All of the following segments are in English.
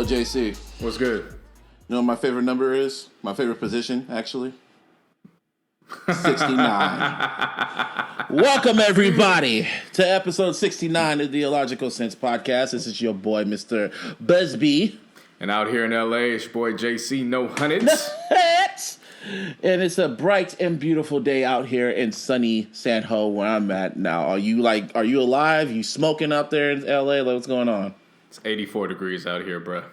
Yo, JC. What's good? You know what my favorite number is? My favorite position, actually? 69. Welcome, everybody, to episode 69 of the iLLogical Sense podcast. This is your boy, Mr. Busby. And out here in LA, it's your boy JC, no hundreds. And it's a bright and beautiful day out here in sunny San Ho, where I'm at now. Are you alive? You smoking out there in LA? Like, what's going on? It's 84 degrees out here, bro.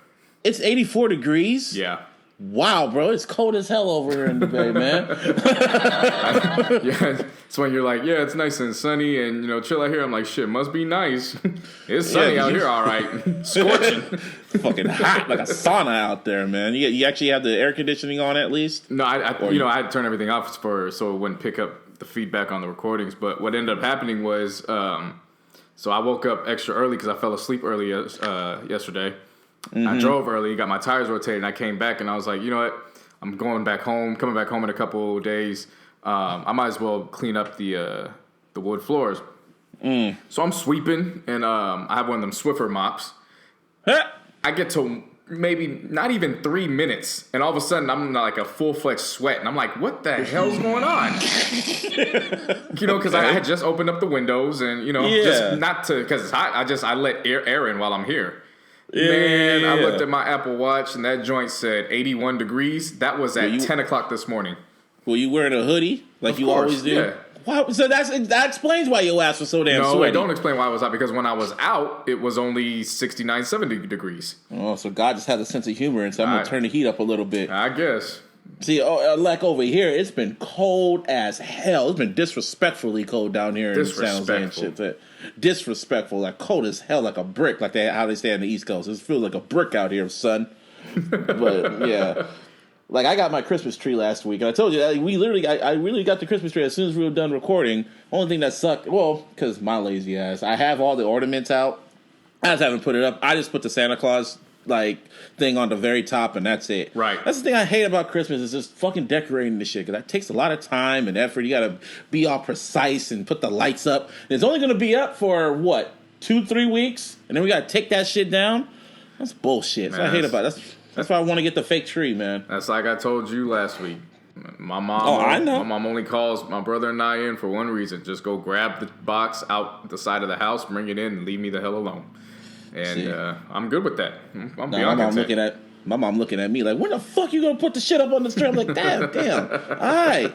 It's 84 degrees? Yeah. Wow, bro, it's cold as hell over here in the Bay, man. Yeah, it's when you're like, yeah, it's nice and sunny and, chill out here. I'm like, shit, must be nice. It's sunny out here, all right. Scorching. Fucking hot, like a sauna out there, man. You actually have the air conditioning on at least? No, I had to turn everything off so it wouldn't pick up the feedback on the recordings. But what ended up happening was, so I woke up extra early because I fell asleep early yesterday. Mm-hmm. I drove early, got my tires rotated, and I came back, and I was like, you know what? I'm coming back home in a couple of days. I might as well clean up the wood floors. So I'm sweeping, and I have one of them Swiffer mops. I get to maybe not even 3 minutes, and all of a sudden I'm in like a full-fledged sweat, and I'm like, what the hell's going on? Because I had just opened up the windows, and, just not to, because it's hot, I let air in while I'm here. Man, I looked at my Apple Watch, and that joint said 81 degrees. That was at 10 o'clock this morning. Were you wearing a hoodie like of you course, always do? Yeah. Wow, so that explains why your ass was so damn sweaty. No, it don't explain why I was out, because when I was out, it was only 69, 70 degrees. Oh, so God just has a sense of humor, and so I'm going to turn the heat up a little bit. I guess. See, like over here, it's been cold as hell. It's been disrespectfully cold down here in San Jose and shit. Disrespectful, like cold as hell, like a brick, like how they say on the East Coast. It feels like a brick out here, son. But yeah, like I got my Christmas tree last week, and I told you I really got the Christmas tree as soon as we were done recording. Only thing that sucked, well, because my lazy ass, I have all the ornaments out. I just haven't put it up. I just put the Santa Claus thing on the very top, and that's it. Right. That's the thing I hate about Christmas is just fucking decorating this shit, because that takes a lot of time and effort. You gotta be all precise and put the lights up. And it's only gonna be up for what, 2-3 weeks, and then we gotta take that shit down. That's bullshit. Man, I hate about it. That's why I want to get the fake tree, man. That's like I told you last week. My mom. I know. My mom only calls my brother and I in for one reason: just go grab the box out the side of the house, bring it in, and leave me the hell alone. And I'm good with that. I'm beyond content. My mom looking at me like, when the fuck you gonna put the shit up on the tree? I'm like, damn. All right.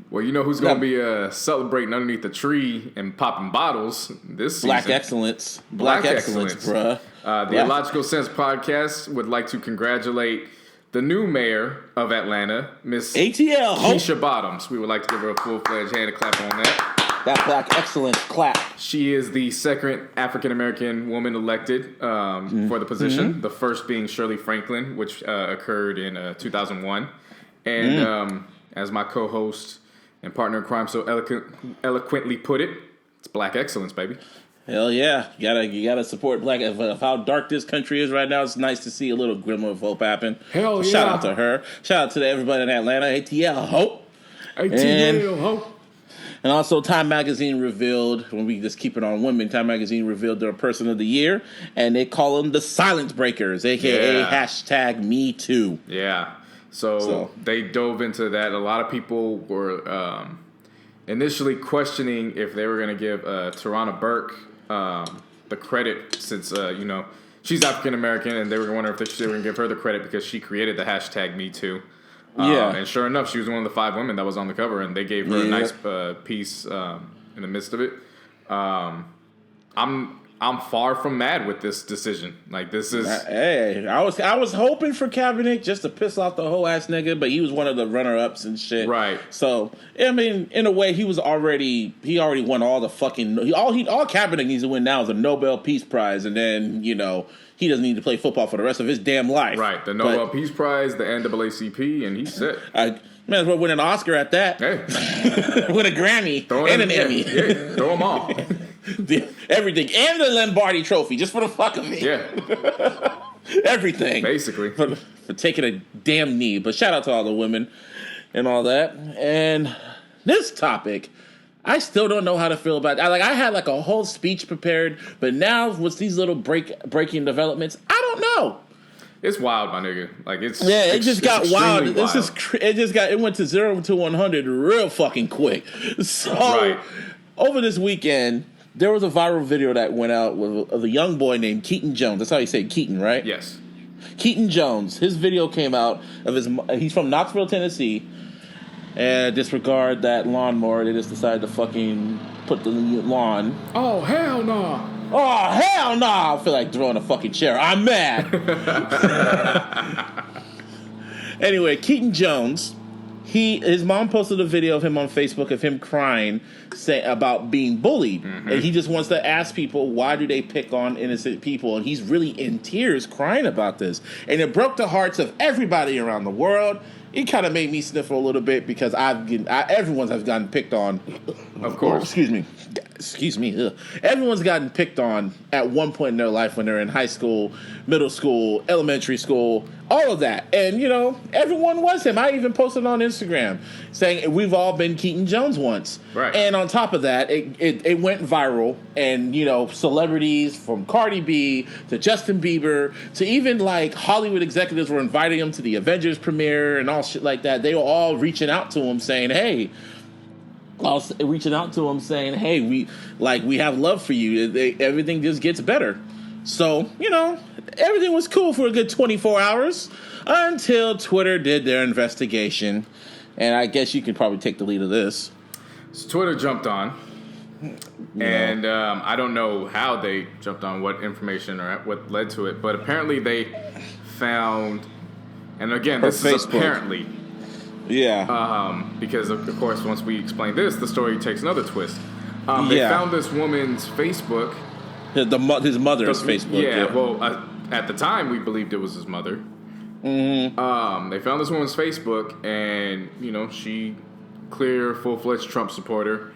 Well, you know who's gonna be celebrating underneath the tree and popping bottles this season? Black excellence, bruh. The iLLogical Sense podcast would like to congratulate the new mayor of Atlanta, Miss ATL Keisha Bottoms. We would like to give her a full-fledged hand clap on that. That black excellence clap. She is the second African-American woman elected for the position, the first being Shirley Franklin, which occurred in 2001. And as my co-host and partner in crime so eloquently put it, it's black excellence, baby. Hell yeah. You gotta support black. Of how dark this country is right now, it's nice to see a little glimmer of hope happen. Hell yeah. Shout out to her. Shout out to everybody in Atlanta. ATL Hope. ATL Hope. And also, Time Magazine revealed, when we just keep it on women, Time Magazine revealed their Person of the Year, and they call them the Silence Breakers, a.k.a. hashtag Me Too. Yeah. So they dove into that. A lot of people were initially questioning if they were going to give Tarana Burke the credit, since, she's African-American, and they were wondering if they were going to give her the credit because she created the hashtag Me Too. And sure enough, she was one of the 5 women that was on the cover, and they gave her a nice piece in the midst of it. I'm far from mad with this decision. Like, this is... Hey, I was hoping for Kaepernick just to piss off the whole ass nigga, but he was one of the runner-ups and shit. Right. So, I mean, in a way, he already won all the fucking... All Kaepernick needs to win now is a Nobel Peace Prize, and then, he doesn't need to play football for the rest of his damn life. Right. The Nobel Peace Prize, the NAACP, and he's set. I may as well win an Oscar at that. Hey. Win a Grammy and an Emmy. Yeah, throw them all. Everything. And the Lombardi Trophy, just for the fuck of me. Yeah. Everything. Basically. For taking a damn knee. But shout out to all the women and all that. And this topic, I still don't know how to feel about it. I had like a whole speech prepared, but now with these little breaking developments, I don't know. It's wild, my nigga. Like it just got wild. Wild. It went to 0 to 100 real fucking quick. So over this weekend, there was a viral video that went out of a young boy named Keaton Jones. That's how you say Keaton, right? Yes. Keaton Jones. His video came out of he's from Knoxville, Tennessee. And disregard that lawnmower. They just decided to fucking put the lawn. Oh, hell no. Oh, hell no. I feel like throwing a fucking chair. I'm mad. Anyway, Keaton Jones, his mom posted a video of him on Facebook of him crying about being bullied. Mm-hmm. And he just wants to ask people, why do they pick on innocent people? And he's really in tears crying about this. And it broke the hearts of everybody around the world. It kind of made me sniffle a little bit because everyone's has gotten picked on. Of course. Excuse me. Ugh. Everyone's gotten picked on at one point in their life when they're in high school, middle school, elementary school, all of that. And, everyone was him. I even posted on Instagram saying we've all been Keaton Jones once. Right. And on top of that, it went viral. And, celebrities from Cardi B to Justin Bieber to even like Hollywood executives were inviting him to the Avengers premiere and all shit like that. They were all reaching out to him saying, hey, we have love for you. Everything just gets better. So, everything was cool for a good 24 hours until Twitter did their investigation. And I guess you could probably take the lead of this. So Twitter jumped on. And I don't know how they jumped on, what information or what led to it. But apparently they found, and again, this is apparently. Yeah. Because, of course, once we explain this, the story takes another twist. They found this woman's Facebook. His mother's Facebook. Yeah, well, at the time, we believed it was his mother. Mm-hmm. They found this woman's Facebook, and, she, clear, full-fledged Trump supporter.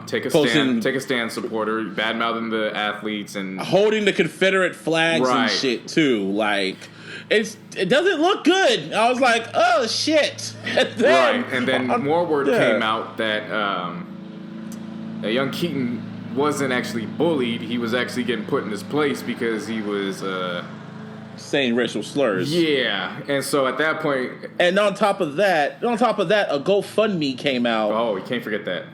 Take a stand supporter, bad-mouthing the athletes. And holding the Confederate flags and shit, too. Like... It doesn't look good. I was like, oh shit. And then more word came out that young Keaton wasn't actually bullied. He was actually getting put in his place because he was saying racial slurs. Yeah, and so at that point, and on top of that, a GoFundMe came out. Oh, you can't forget that.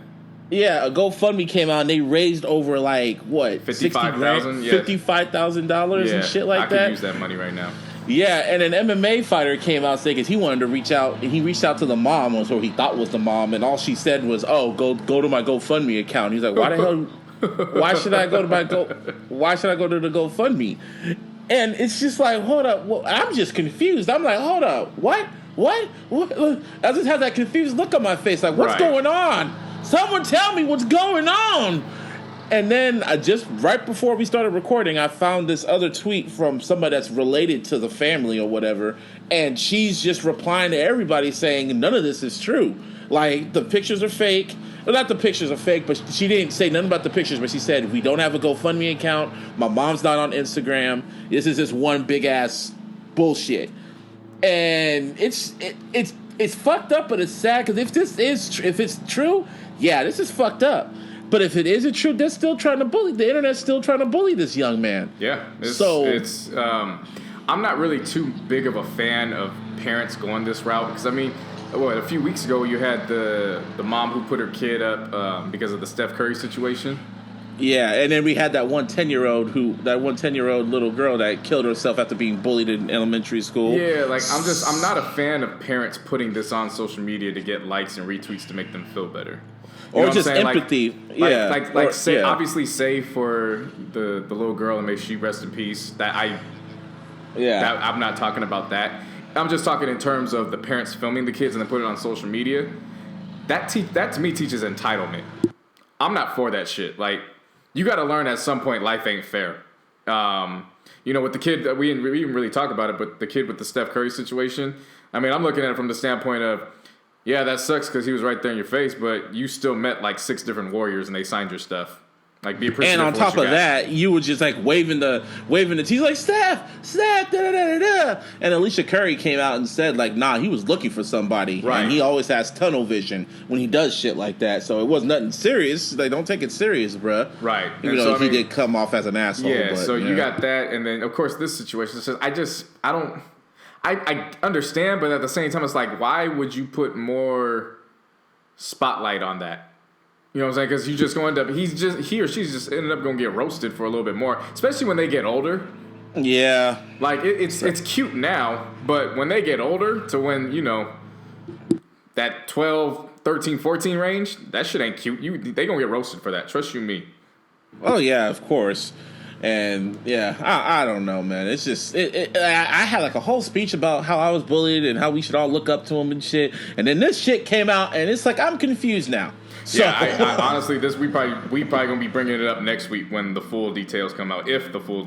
Yeah, a GoFundMe came out and they raised over like what, $55,000, $55,000 and shit like that. I could use that money right now. Yeah, and an MMA fighter came out saying because he wanted to reach out. He reached out to the mom, or so he thought was the mom, and all she said was, "Oh, go to my GoFundMe account." He's like, "Why the hell? Why should I go to the GoFundMe?" And it's just like, hold up, well, I'm just confused. I'm like, hold up, what? I just have that confused look on my face, like, what's going on? Someone tell me what's going on. And then just right before we started recording, I found this other tweet from somebody that's related to the family or whatever, and she's just replying to everybody saying none of this is true. Like, the pictures are fake. Well, not the pictures are fake, but she didn't say nothing about the pictures, but she said, we don't have a GoFundMe account. My mom's not on Instagram. This is just one big-ass bullshit. And it's fucked up, but it's sad, because if it's true, yeah, this is fucked up. But if it isn't true, they're still trying to bully. The internet's still trying to bully this young man. Yeah. I'm not really too big of a fan of parents going this route because, I mean, a few weeks ago you had the mom who put her kid up because of the Steph Curry situation. Yeah, and then we had that one 10-year-old little girl that killed herself after being bullied in elementary school. Yeah, like I'm not a fan of parents putting this on social media to get likes and retweets to make them feel better. You or just empathy. Obviously say for the little girl and may she rest in peace. I'm not talking about that. I'm just talking in terms of the parents filming the kids and then putting it on social media. That to me teaches entitlement. I'm not for that shit. Like, you got to learn at some point life ain't fair. With the kid, we didn't really talk about it, but the kid with the Steph Curry situation, I mean, I'm looking at it from the standpoint of, yeah, that sucks because he was right there in your face, but you still met like 6 different warriors and they signed your stuff. Like, be appreciative. And on top of that, you were just like waving the T's like Steph, da da da da. And Alicia Curry came out and said like, nah, he was looking for somebody, right? And he always has tunnel vision when he does shit like that. So it was nothing serious. Like, don't take it serious, bruh. Right. Even though he did come off as an asshole. Yeah. But, so you got that, and then of course this situation says, I understand, but at the same time, it's like, why would you put more spotlight on that? You know what I'm saying? Because you just going to end up, he or she's just ended up going to get roasted for a little bit more, especially when they get older. Yeah. Like, it's cute now, but when they get older, to when, you know, that 12, 13, 14 range, that shit ain't cute. They going to get roasted for that. Trust you me. Oh, yeah, of course. And, yeah, I don't know, man. It's just, I had like a whole speech about how I was bullied and how we should all look up to him and shit. And then this shit came out, and it's like, I'm confused now. So. Yeah, I honestly, we probably gonna be bringing it up next week when the full details come out. If the full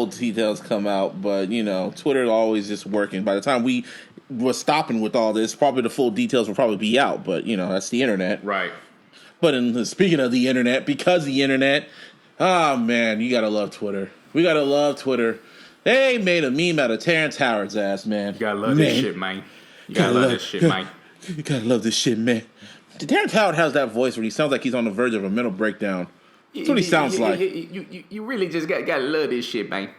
details come out, but you know, Twitter is always just working. By the time we were stopping with all this, probably the full details will probably be out. But you know, that's the internet, right? But speaking of the internet, because the internet, oh man, you gotta love Twitter. We gotta love Twitter. They made a meme out of Terrence Howard's ass, man. You gotta love this shit, man. You gotta love this shit, man. You gotta love this shit, man. Terrence Howard has that voice where he sounds like he's on the verge of a mental breakdown. That's what he sounds like. You really just gotta love this shit, man.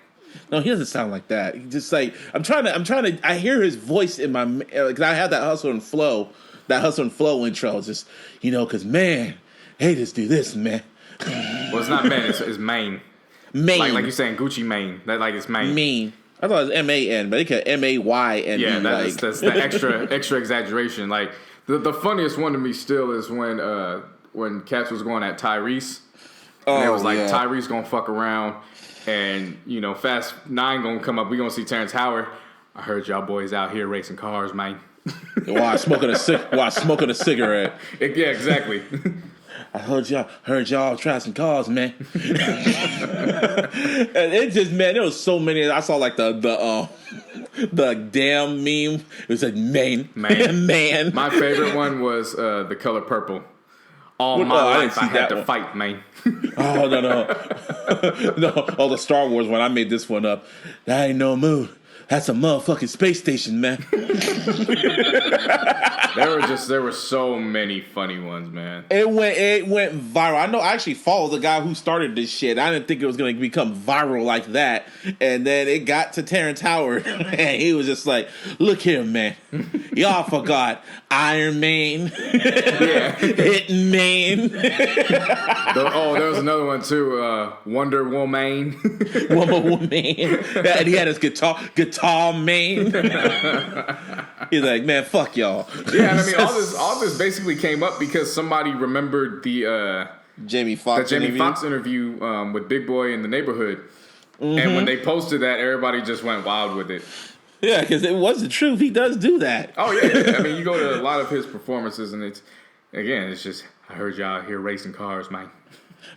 No, he doesn't sound like that. He just like I'm trying to. I hear his voice in my because I have that hustle and flow intro. It's just because man, haters do this, man. Well, it's not man. It's Mayne. Mayne. Like you're saying Gucci Mayne. That like it's Mayne. Mayne. I thought it was M-A-N, but they could M-A-Y-N. Yeah, that's the extra exaggeration. Like. The funniest one to me still is when Cats was going at Tyrese. And it was like, Tyrese gonna fuck around, and Fast 9 gonna come up. We gonna see Terrence Howard. I heard y'all boys out here racing cars, man. While smoking a cigarette. Yeah, exactly. I heard y'all try some cars, man. And it just, man, there was so many. I saw like the damn meme. It was like man. My favorite one was the color purple. All my life I had to fight, man. Oh no. No. Oh, the Star Wars one. I made this one up. That ain't no moon. That's a motherfucking space station, man. There were so many funny ones, man. It went viral. I know. I actually followed the guy who started this shit. I didn't think it was going to become viral like that. And then it got to Terrence Howard, and he was just like, "Look here, man. Y'all forgot Iron Man, Hitting Man." There was another one too. Wonder Woman. And he had his guitar man. He's like, man, fuck y'all. Yeah, and I mean, all this basically came up because somebody remembered the Jamie Foxx interview with Big Boy in the Neighborhood, and when they posted that, everybody just went wild with it. Yeah, because it was the truth. He does do that. Oh yeah, I mean, you go to a lot of his performances, and it's just, I heard y'all here racing cars, man.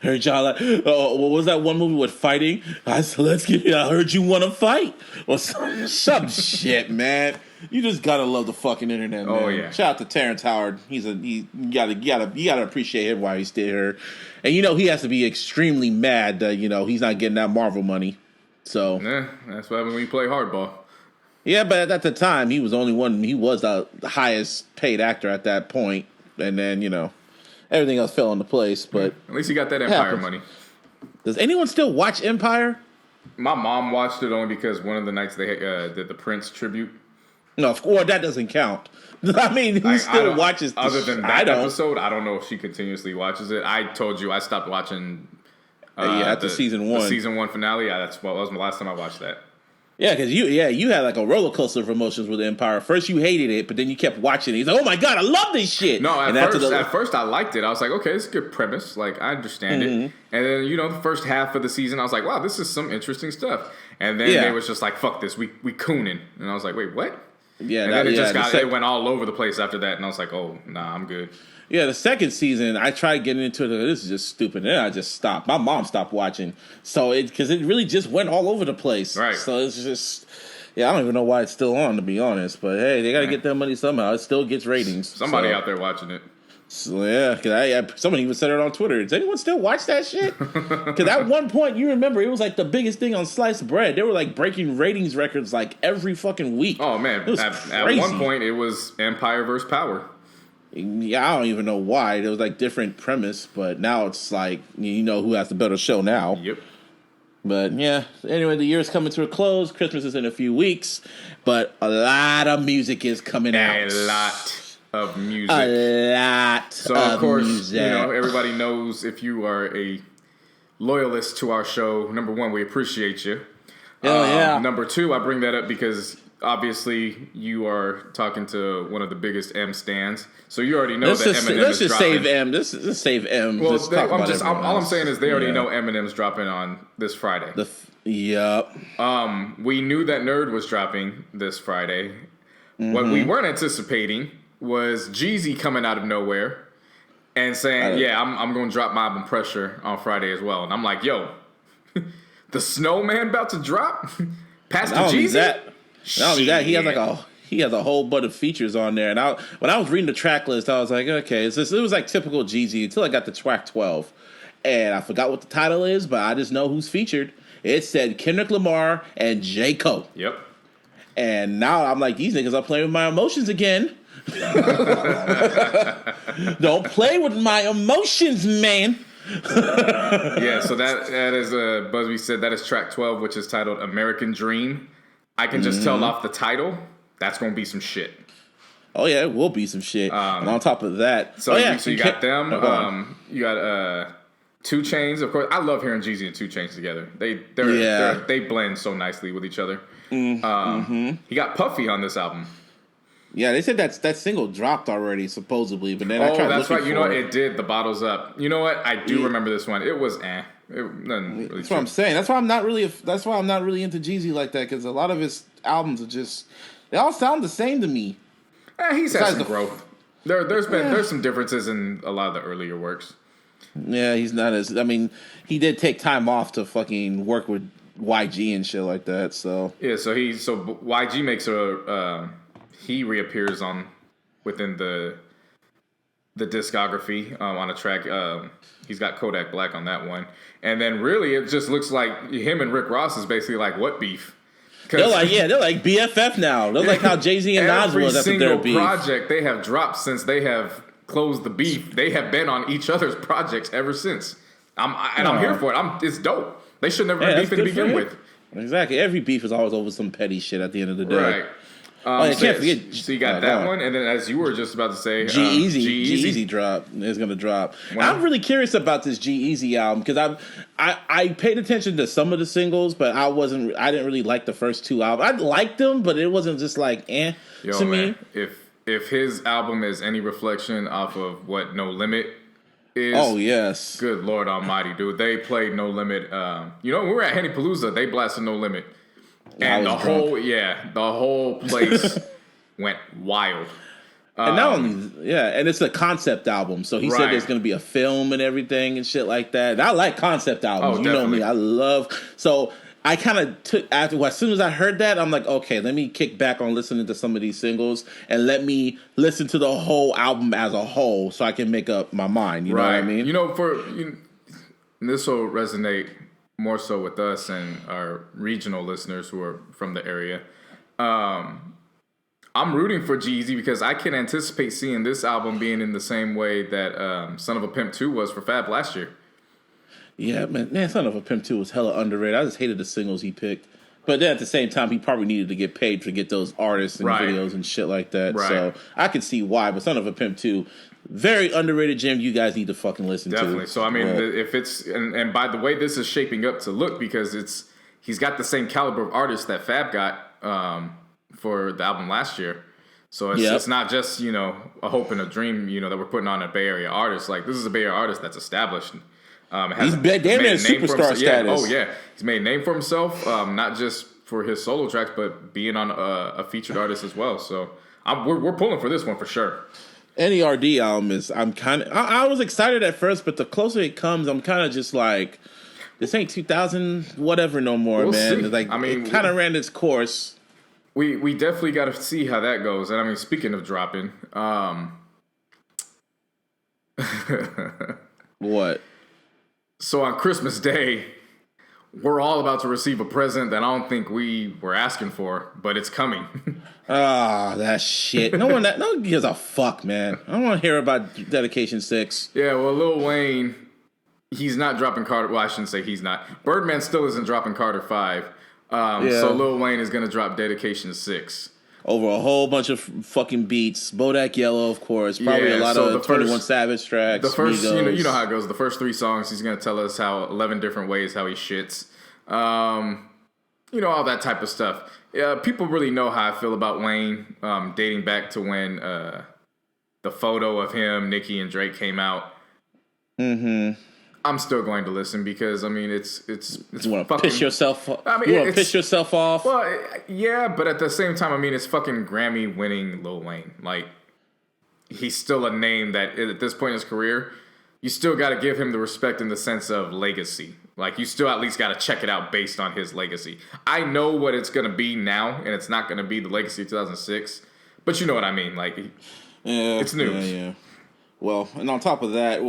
Heard y'all like, what was that one movie with fighting? I heard you want to fight or some shit, man. You just gotta love the fucking internet, man. Oh yeah. Shout out to Terrence Howard. You gotta appreciate him while he's still here, and he has to be extremely mad that he's not getting that Marvel money. So yeah, that's what happens when you play hardball. Yeah, but at the time he was the only one. He was the highest paid actor at that point, and then everything else fell into place. But at least he got that Empire money. Does anyone still watch Empire? My mom watched it only because one of the nights they did the Prince tribute. No, of course that doesn't count. I mean, who still watches? Other than that episode, I don't know if she continuously watches it. I told you I stopped watching. After season 1, the season 1 finale. That was the last time I watched that. Yeah, because you had like a roller coaster of emotions with Empire. First you hated it, but then you kept watching it. He's like, oh my god, I love this shit. No, at first I liked it. I was like, okay, it's a good premise. Like, I understand it. And then the first half of the season, I was like, wow, this is some interesting stuff. And then they was just like, fuck this, we cooning. And I was like, wait, what? Yeah, and then it went all over the place after that, and I was like, oh, nah, I'm good. Yeah, the second season, I tried getting into it. This is just stupid. And then I just stopped. My mom stopped watching. So because it really just went all over the place. Right. So it's just, I don't even know why it's still on, to be honest. But hey, they got to get their money somehow. It still gets ratings. Somebody out there watching it. So, yeah, because someone even said it on Twitter. Does anyone still watch that shit? Because at one point, you remember, it was like the biggest thing on sliced bread. They were like breaking ratings records like every fucking week. Oh man, it was at one point it was Empire versus Power. Yeah, I don't even know why. It was like different premise, but now it's like you know who has the better show now. Yep. But yeah, anyway, the year's coming to a close. Christmas is in a few weeks, but a lot of music is coming out. A lot of music. A lot. So of course, music. you know, everybody knows if you are a loyalist to our show. Number one, we appreciate you. Oh yeah. Number two, I bring that up because obviously you are talking to one of the biggest M stands, so you already know that Eminem is dropping. Let's just save M. Let's save M. Well, all I'm saying is they already know Eminem's dropping on this Friday. Yep. We knew that Nerd was dropping this Friday. Mm-hmm. What we weren't anticipating was Jeezy coming out of nowhere and saying, "Yeah, I'm going to drop my album Pressure on Friday as well." And I'm like, "Yo, the Snowman about to drop? Pastor Jeezy?" Not only that, he has a whole bunch of features on there. And when I was reading the track list, I was like, okay, it was like typical Jeezy until I got to track 12. And I forgot what the title is, but I just know who's featured. It said Kendrick Lamar and J. Cole. Yep. And now I'm like, these niggas are playing with my emotions again. Don't play with my emotions, man. Yeah, so that is, Busby said, that is track 12, which is titled American Dream. I can just tell off the title, that's going to be some shit. Oh, yeah, it will be some shit. And on top of that... So you got them. You got 2 Chainz. Of course, I love hearing Jeezy and 2 Chainz together. They blend so nicely with each other. He got Puffy on this album. Yeah, they said that single dropped already, supposedly. But then I tried that's right. You know what? it. It did. The Bottle's Up. You know what? I do remember this one. It was really that's what I'm saying. That's why I'm not really into Jeezy like that, because a lot of his albums are just, they all sound the same to me. He's had some growth. There's some differences in a lot of the earlier works. Yeah, he's not as. I mean, he did take time off to fucking work with YG and shit like that. So yeah, so YG makes he reappears within the discography on a track. He's got Kodak Black on that one, and then really it just looks like him and Rick Ross is basically like what beef. They're like BFF now. They're like how Jay-Z and Nas was after their beef. Every single project they have dropped since they have closed the beef, they have been on each other's projects ever since. I'm here for it. It's dope. They should never have beef to begin with. Exactly. Every beef is always over some petty shit at the end of the day. Right. I can't forget. So you got that one, and then as you were just about to say, G-Eazy drop is going to drop. I'm really curious about this G-Eazy album because I paid attention to some of the singles, but I didn't really like the first 2 albums. I liked them, but it wasn't just like to me. If his album is any reflection off of what No Limit is, oh yes, good Lord Almighty, dude, they played No Limit. We were at Henny Palooza, they blasted No Limit. And the whole place went wild. And not only, and it's a concept album. So he said there's going to be a film and everything and shit like that. And I like concept albums. You know me, I love. So I kind of took as soon as I heard that, I'm like, okay, let me kick back on listening to some of these singles and let me listen to the whole album as a whole, so I can make up my mind. You know what I mean? This will resonate more so with us and our regional listeners who are from the area. I'm rooting for Jeezy because I can anticipate seeing this album being in the same way that Son of a Pimp 2 was for Fab last year. Yeah, man, Son of a Pimp 2 was hella underrated. I just hated the singles he picked. But then at the same time, he probably needed to get paid to get those artists and videos and shit like that. Right. So I could see why. But Son of a Pimp 2, very underrated gem. You guys need to fucking listen to. Definitely. So I mean, if it's and by the way, this is shaping up to look because he's got the same caliber of artist that Fab got for the album last year. So it's not just a hope and a dream that we're putting on a Bay Area artist. Like this is a Bay Area artist that's established. He's damn near superstar status. He's made a name for himself, not just for his solo tracks, but being on a featured artist as well. So we're pulling for this one for sure. Any RD album is. I was excited at first, but the closer it comes, I'm kind of just like, this ain't 2000 whatever no more, man. See. Like it kind of ran its course. We definitely got to see how that goes. And I mean, speaking of dropping, What? So on Christmas Day, we're all about to receive a present that I don't think we were asking for, but it's coming. That shit. No one gives a fuck, man. I don't want to hear about Dedication 6. Yeah, well, Lil Wayne, he's not dropping Carter. Well, I shouldn't say he's not. Birdman still isn't dropping Carter 5. So Lil Wayne is going to drop Dedication 6. Over a whole bunch of fucking beats. Bodak Yellow, of course. Probably a lot of 21 Savage tracks. The first, Migos. you know how it goes. The first 3 songs, he's going to tell us how 11 different ways how he shits. All that type of stuff. Yeah, people really know how I feel about Wayne, dating back to when the photo of him, Nicki, and Drake came out. Mm-hmm. I'm still going to listen because it's you want to piss yourself off? You want to piss yourself off? Well, yeah, but at the same time, it's fucking Grammy winning Lil Wayne. Like, he's still a name that at this point in his career, you still got to give him the respect in the sense of legacy. Like, you still at least got to check it out based on his legacy. I know what it's going to be now, and it's not going to be the legacy of 2006. But you know what I mean. Like, it's news. Yeah. Well, and on top of that,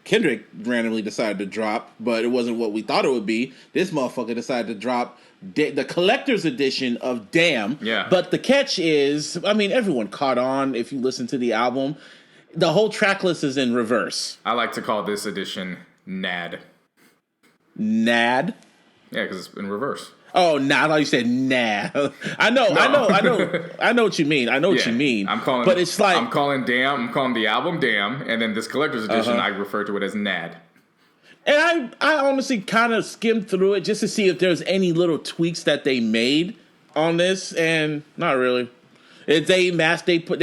Kendrick randomly decided to drop, but it wasn't what we thought it would be. This motherfucker decided to drop the collector's edition of Damn. Yeah. But the catch is, everyone caught on if you listen to the album. The whole track list is in reverse. I like to call this edition NAD. NAD? Yeah, because it's in reverse. Oh, nah, I thought you said nah. I know what you mean. What you mean. I'm calling Damn. I'm calling the album Damn, and then this collector's edition, I refer to it as NAD. And I honestly kind of skimmed through it just to see if there's any little tweaks that they made on this, and not really. They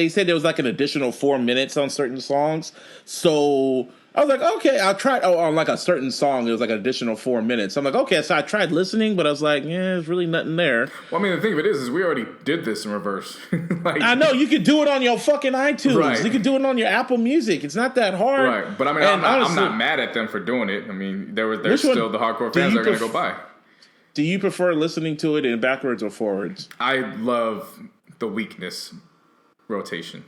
said there was like an additional 4 minutes on certain songs, so I was like, okay, I'll try. Oh, on like a certain song, it was like an additional 4 minutes. I'm like, okay, so I tried listening, but I was like, yeah, there's really nothing there. Well, the thing of it is we already did this in reverse. I know, you could do it on your fucking iTunes. Right. You could do it on your Apple Music. It's not that hard. Right, but I'm not mad at them for doing it. There's still the hardcore fans that are going to go by. Do you prefer listening to it in backwards or forwards? I love the weakness rotation.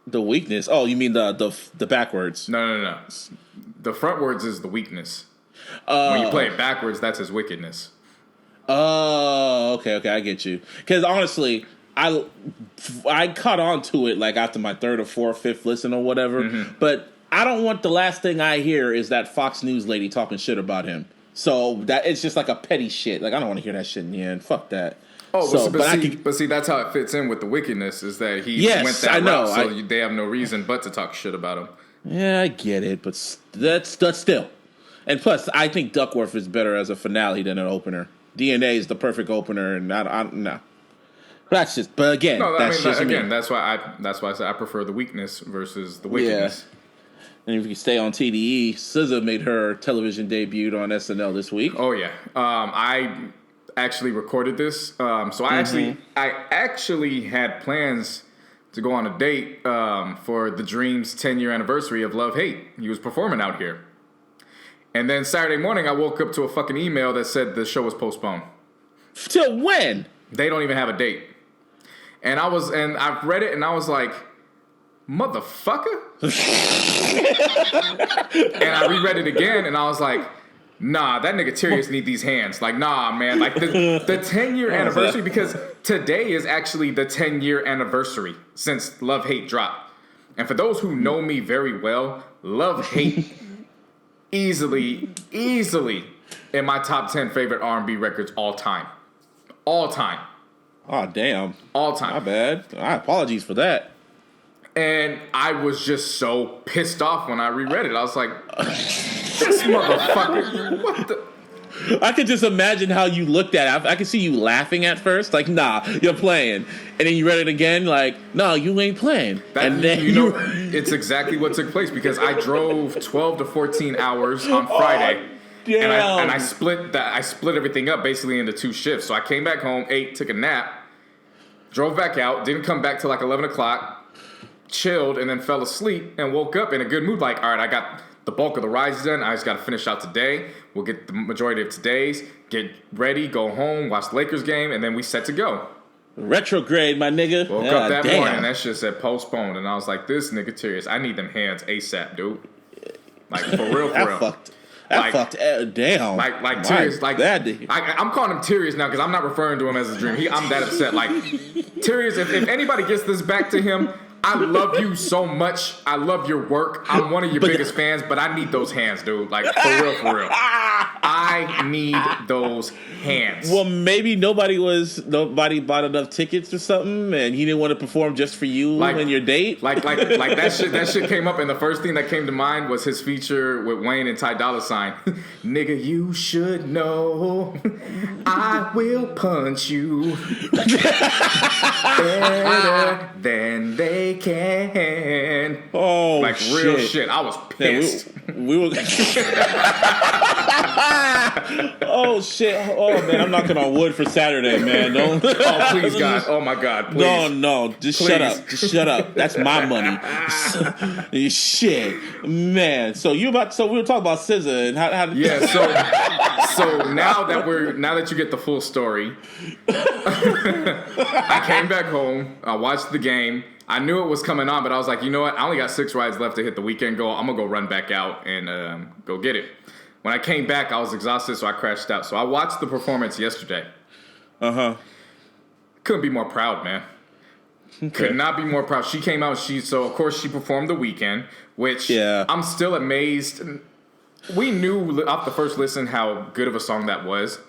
The weakness? Oh, you mean the backwards? No. The frontwards is the weakness. When you play it backwards, that's his wickedness. Oh, okay, I get you. Because honestly, I caught on to it like after my 3rd or 4th, 5th listen or whatever. Mm-hmm. But I don't want the last thing I hear is that Fox News lady talking shit about him. So that it's just like a petty shit. Like, I don't want to hear that shit in the end. Fuck that. Oh, but see, that's how it fits in with the wickedness is that he went that route, so they have no reason but to talk shit about him. Yeah, I get it, but that's still. And plus, I think Duckworth is better as a finale than an opener. DNA is the perfect opener, and no. That's just. But again, that's why I said I prefer the weakness versus the wickedness. Yeah. And if you stay on TDE, SZA made her television debut on SNL this week. Oh yeah, I actually recorded this. So I actually had plans to go on a date for the Dream's 10-year anniversary of Love Hate. He was performing out here. And then Saturday morning, I woke up to a fucking email that said the show was postponed. Till when? They don't even have a date. And I read it and I was like, motherfucker? And I reread it again and I was like, nah, that nigga Tyrius need these hands. Like, nah, man. Like, the 10-year anniversary, because today is actually the 10-year anniversary since Love Hate dropped. And for those who know me very well, Love Hate easily in my top 10 favorite R&B records all time. All time. Oh, damn. All time. My bad. Apologies for that. And I was just so pissed off when I reread it. I was like, this motherfucker, what the? I could just imagine how you looked at it. I could see you laughing at first, like, nah, you're playing. And then you read it again, like, no, you ain't playing. And then it's exactly what took place because I drove 12 to 14 hours on Friday. Damn. And I split everything up basically into 2 shifts. So I came back home, ate, took a nap, drove back out, didn't come back till like 11 o'clock, chilled, and then fell asleep and woke up in a good mood. Like, all right, I got the bulk of the rides done. I just got to finish out today. We'll get the majority of today's, get ready, go home, watch the Lakers game, and then we set to go. Retrograde, my nigga. Woke up that morning, that shit said postponed, and I was like, "This nigga serious. I need them hands ASAP, dude. Like for real, for real." Damn. Like Tyrius, like I'm calling him Tyrius now because I'm not referring to him as a dream. I'm that upset. Like Tyrius, if anybody gets this back to him, I love you so much. I love your work. I'm one of your biggest fans, but I need those hands, dude. Like for real, for real. I need those hands. Well, maybe nobody bought enough tickets or something, and he didn't want to perform just for you and your date. Like that shit came up, and the first thing that came to mind was his feature with Wayne and Ty Dolla $ign. Nigga, you should know I will punch you better than they can. Oh, like real shit. I was pissed. Yeah, we were. Oh shit! Oh man, I'm knocking on wood for Saturday, man. Don't. Oh please, God! Oh my God! Please. No! Just shut up! Just shut up! That's my money. Shit, man. So we were talking about SZA and how yeah. So now that you get the full story, I came back home. I watched the game. I knew it was coming on, but I was like, you know what? I only got 6 rides left to hit the weekend goal. I'm gonna go run back out and go get it. When I came back, I was exhausted, so I crashed out. So I watched the performance yesterday. Couldn't be more proud, man. Okay. Could not be more proud. She came out. So of course she performed the weekend, which I'm still amazed. We knew off the first listen how good of a song that was.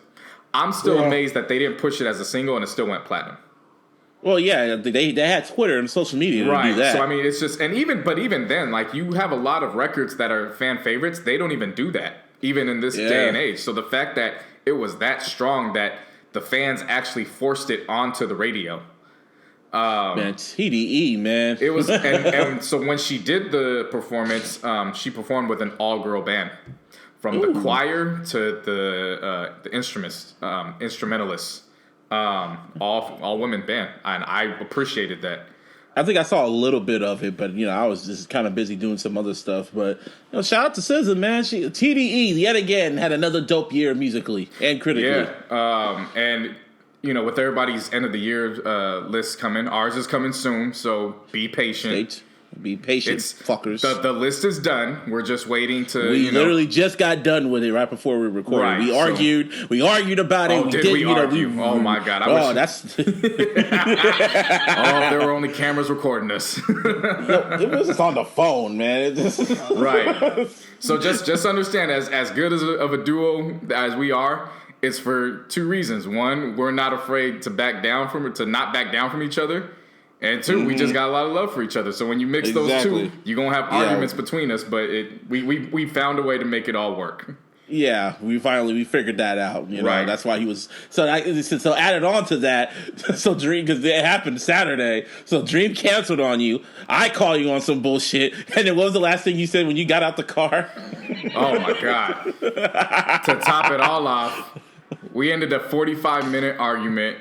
I'm still amazed that they didn't push it as a single and it still went platinum. Well, yeah, they had Twitter and social media to do that. So I mean, it's just even then, like you have a lot of records that are fan favorites. They don't even do that, even in this day and age. So the fact that it was that strong that the fans actually forced it onto the radio. Man, TDE, man. It was, and so when she did the performance, she performed with an all-girl band, from the choir to the instrumentalists. All women band, and I appreciated that. I think I saw a little bit of it, but I was just kind of busy doing some other stuff. But shout out to SZA, man. TDE yet again had another dope year musically and critically. Yeah, and with everybody's end of the year list coming, ours is coming soon. So be patient. Be patient, fuckers. The list is done. We're just waiting to. We literally just got done with it right before we recorded. Right, we argued about it. Oh, did we argue? Oh my God! That's. There were only cameras recording us. It was just on the phone, man. Right. So just understand, as good of a duo as we are, it's for 2 reasons. One, we're not afraid to not back down from each other. And 2, we just got a lot of love for each other. So when you mix those 2, you're going to have arguments between us, but we found a way to make it all work. Yeah, we figured that out. Right. That's why he was so added on to that. So Dream, because it happened Saturday. So Dream canceled on you. I call you on some bullshit. And then what was the last thing you said when you got out the car? Oh my God. To top it all off, we ended a 45-minute argument.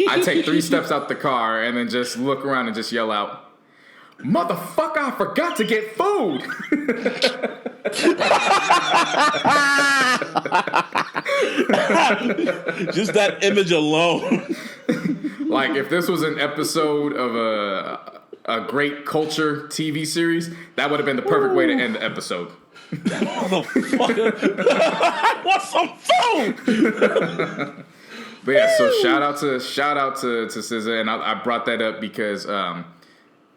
I take 3 steps out the car and then just look around and just yell out, "Motherfucker, I forgot to get food." Just that image alone. Like if this was an episode of a great culture TV series, that would have been the perfect way to end the episode. Motherfucker, I want some food. But yeah, so shout out to SZA, and I brought that up because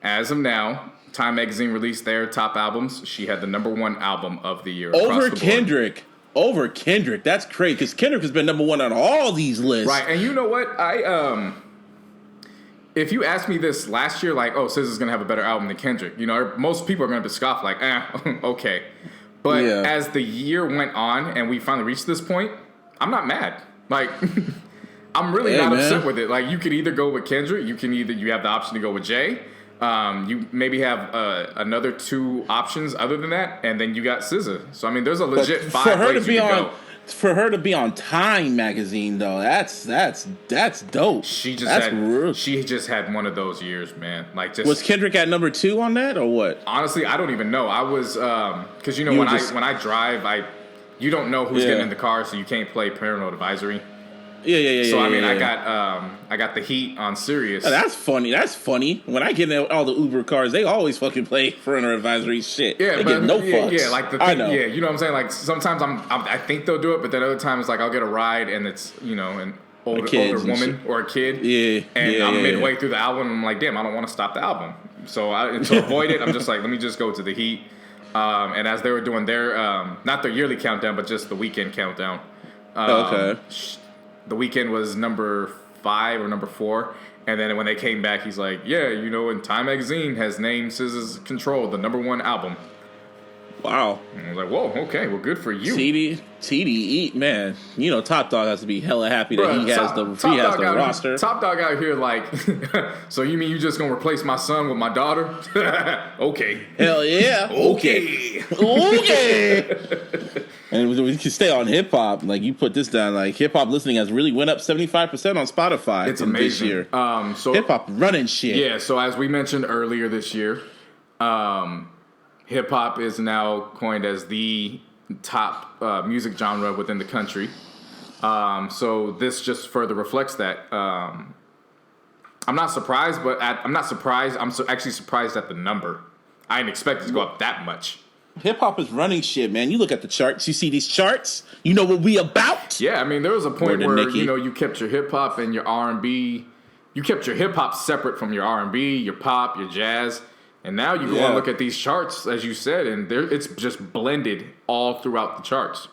as of now, Time Magazine released their top albums. She had the #1 album of the year over Kendrick. Over Kendrick, that's crazy because Kendrick has been #1 on all these lists. Right, and you know what? If you asked me this last year, like, SZA's gonna have a better album than Kendrick, most people are gonna be scoffed, like, okay. But as the year went on and we finally reached this point, I'm not mad. Like. I'm really not upset with it. Like, you could either go with Kendrick, you have the option to go with Jay. You maybe have another 2 options other than that, and then you got SZA. So I mean, there's a legit 5 ways you could go. For her to be on Time Magazine, though, that's dope. She just had one of those years, man. Like, just was Kendrick at #2 on that or what? Honestly, I don't even know. I was because when I drive, you don't know who's getting in the car, so you can't play Parental Advisory. Yeah. So I mean, I got the Heat on Sirius. Oh, that's funny. When I get in all the Uber cars, they always fucking play Parental Advisory shit. Yeah, they get no fucks. Yeah, like the thing, I know. Yeah, you know what I'm saying? Like sometimes I think they'll do it, but then other times like I'll get a ride and it's an older woman or a kid. Yeah, and I'm midway through the album and I'm like, damn, I don't want to stop the album. So to avoid it, I'm just like, let me just go to the Heat. And as they were doing their not their yearly countdown, but just the weekend countdown. Okay. The Weeknd was number 5 or number 4, and then when they came back, he's like, "Yeah, and Time Magazine has named SZA's Control the number 1 album." Wow. And I was like, "Whoa, okay, well, good for you." TDE, man. Top Dog has to be hella happy that he has the roster. Top Dog out here, like, so you mean you just gonna replace my son with my daughter? Okay. Hell yeah. Okay. And we can stay on hip hop. Like, you put this down. Like, hip hop listening has really went up 75% on Spotify. It's amazing this year. So hip hop running shit. Yeah. So as we mentioned earlier this year, hip hop is now coined as the top music genre within the country. So this just further reflects that. I'm not surprised, but I'm actually surprised at the number. I didn't expect it to go up that much. Hip hop is running shit, man. You look at the charts. You see these charts. You know what we about. Yeah, I mean, there was a point where you kept your hip hop and your R&B. You kept your hip hop separate from your R&B, your pop, your jazz, and now you go and look at these charts, as you said, and it's just blended all throughout the charts.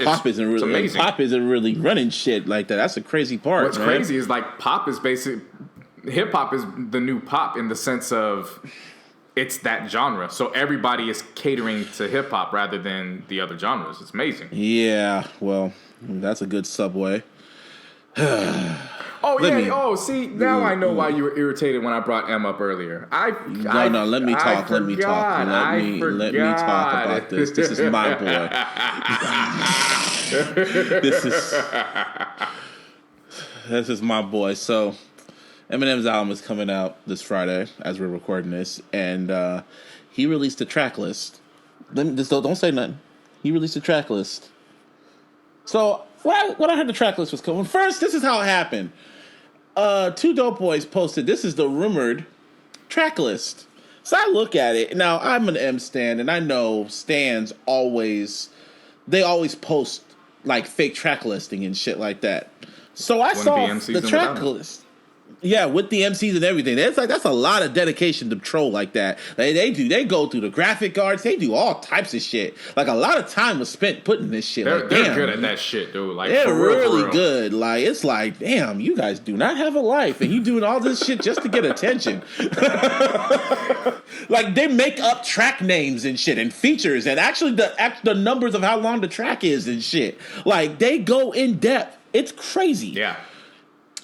Pop isn't really running shit like that. That's a crazy part. What's crazy is like pop is hip hop is the new pop in the sense of it's that genre. So everybody is catering to hip hop rather than the other genres. It's amazing. Yeah, well, that's a good segue. See, now I know why you were irritated when I brought M up earlier. Let me talk. Let me talk about this. This is my boy. This is my boy. So, Eminem's album is coming out this Friday as we're recording this, and he released a track list. Don't say nothing. He released a track list. So when I heard the track list was coming, first, this is how it happened. 2 Dope Boys posted, this is the rumored track list. So I look at it. Now, I'm an M stan, and I know stans always post like fake track listing and shit like that. So I saw the track list. Yeah, with the MCs and everything. That's a lot of dedication to troll like that. They go through the graphic arts. They do all types of shit. Like, a lot of time was spent putting this shit. They're good at that shit, dude. Like, they're really good. Like, it's like, damn, you guys do not have a life, and you doing all this shit just to get attention. Like, they make up track names and shit and features, and actually the numbers of how long the track is and shit. Like, they go in depth. It's crazy. Yeah.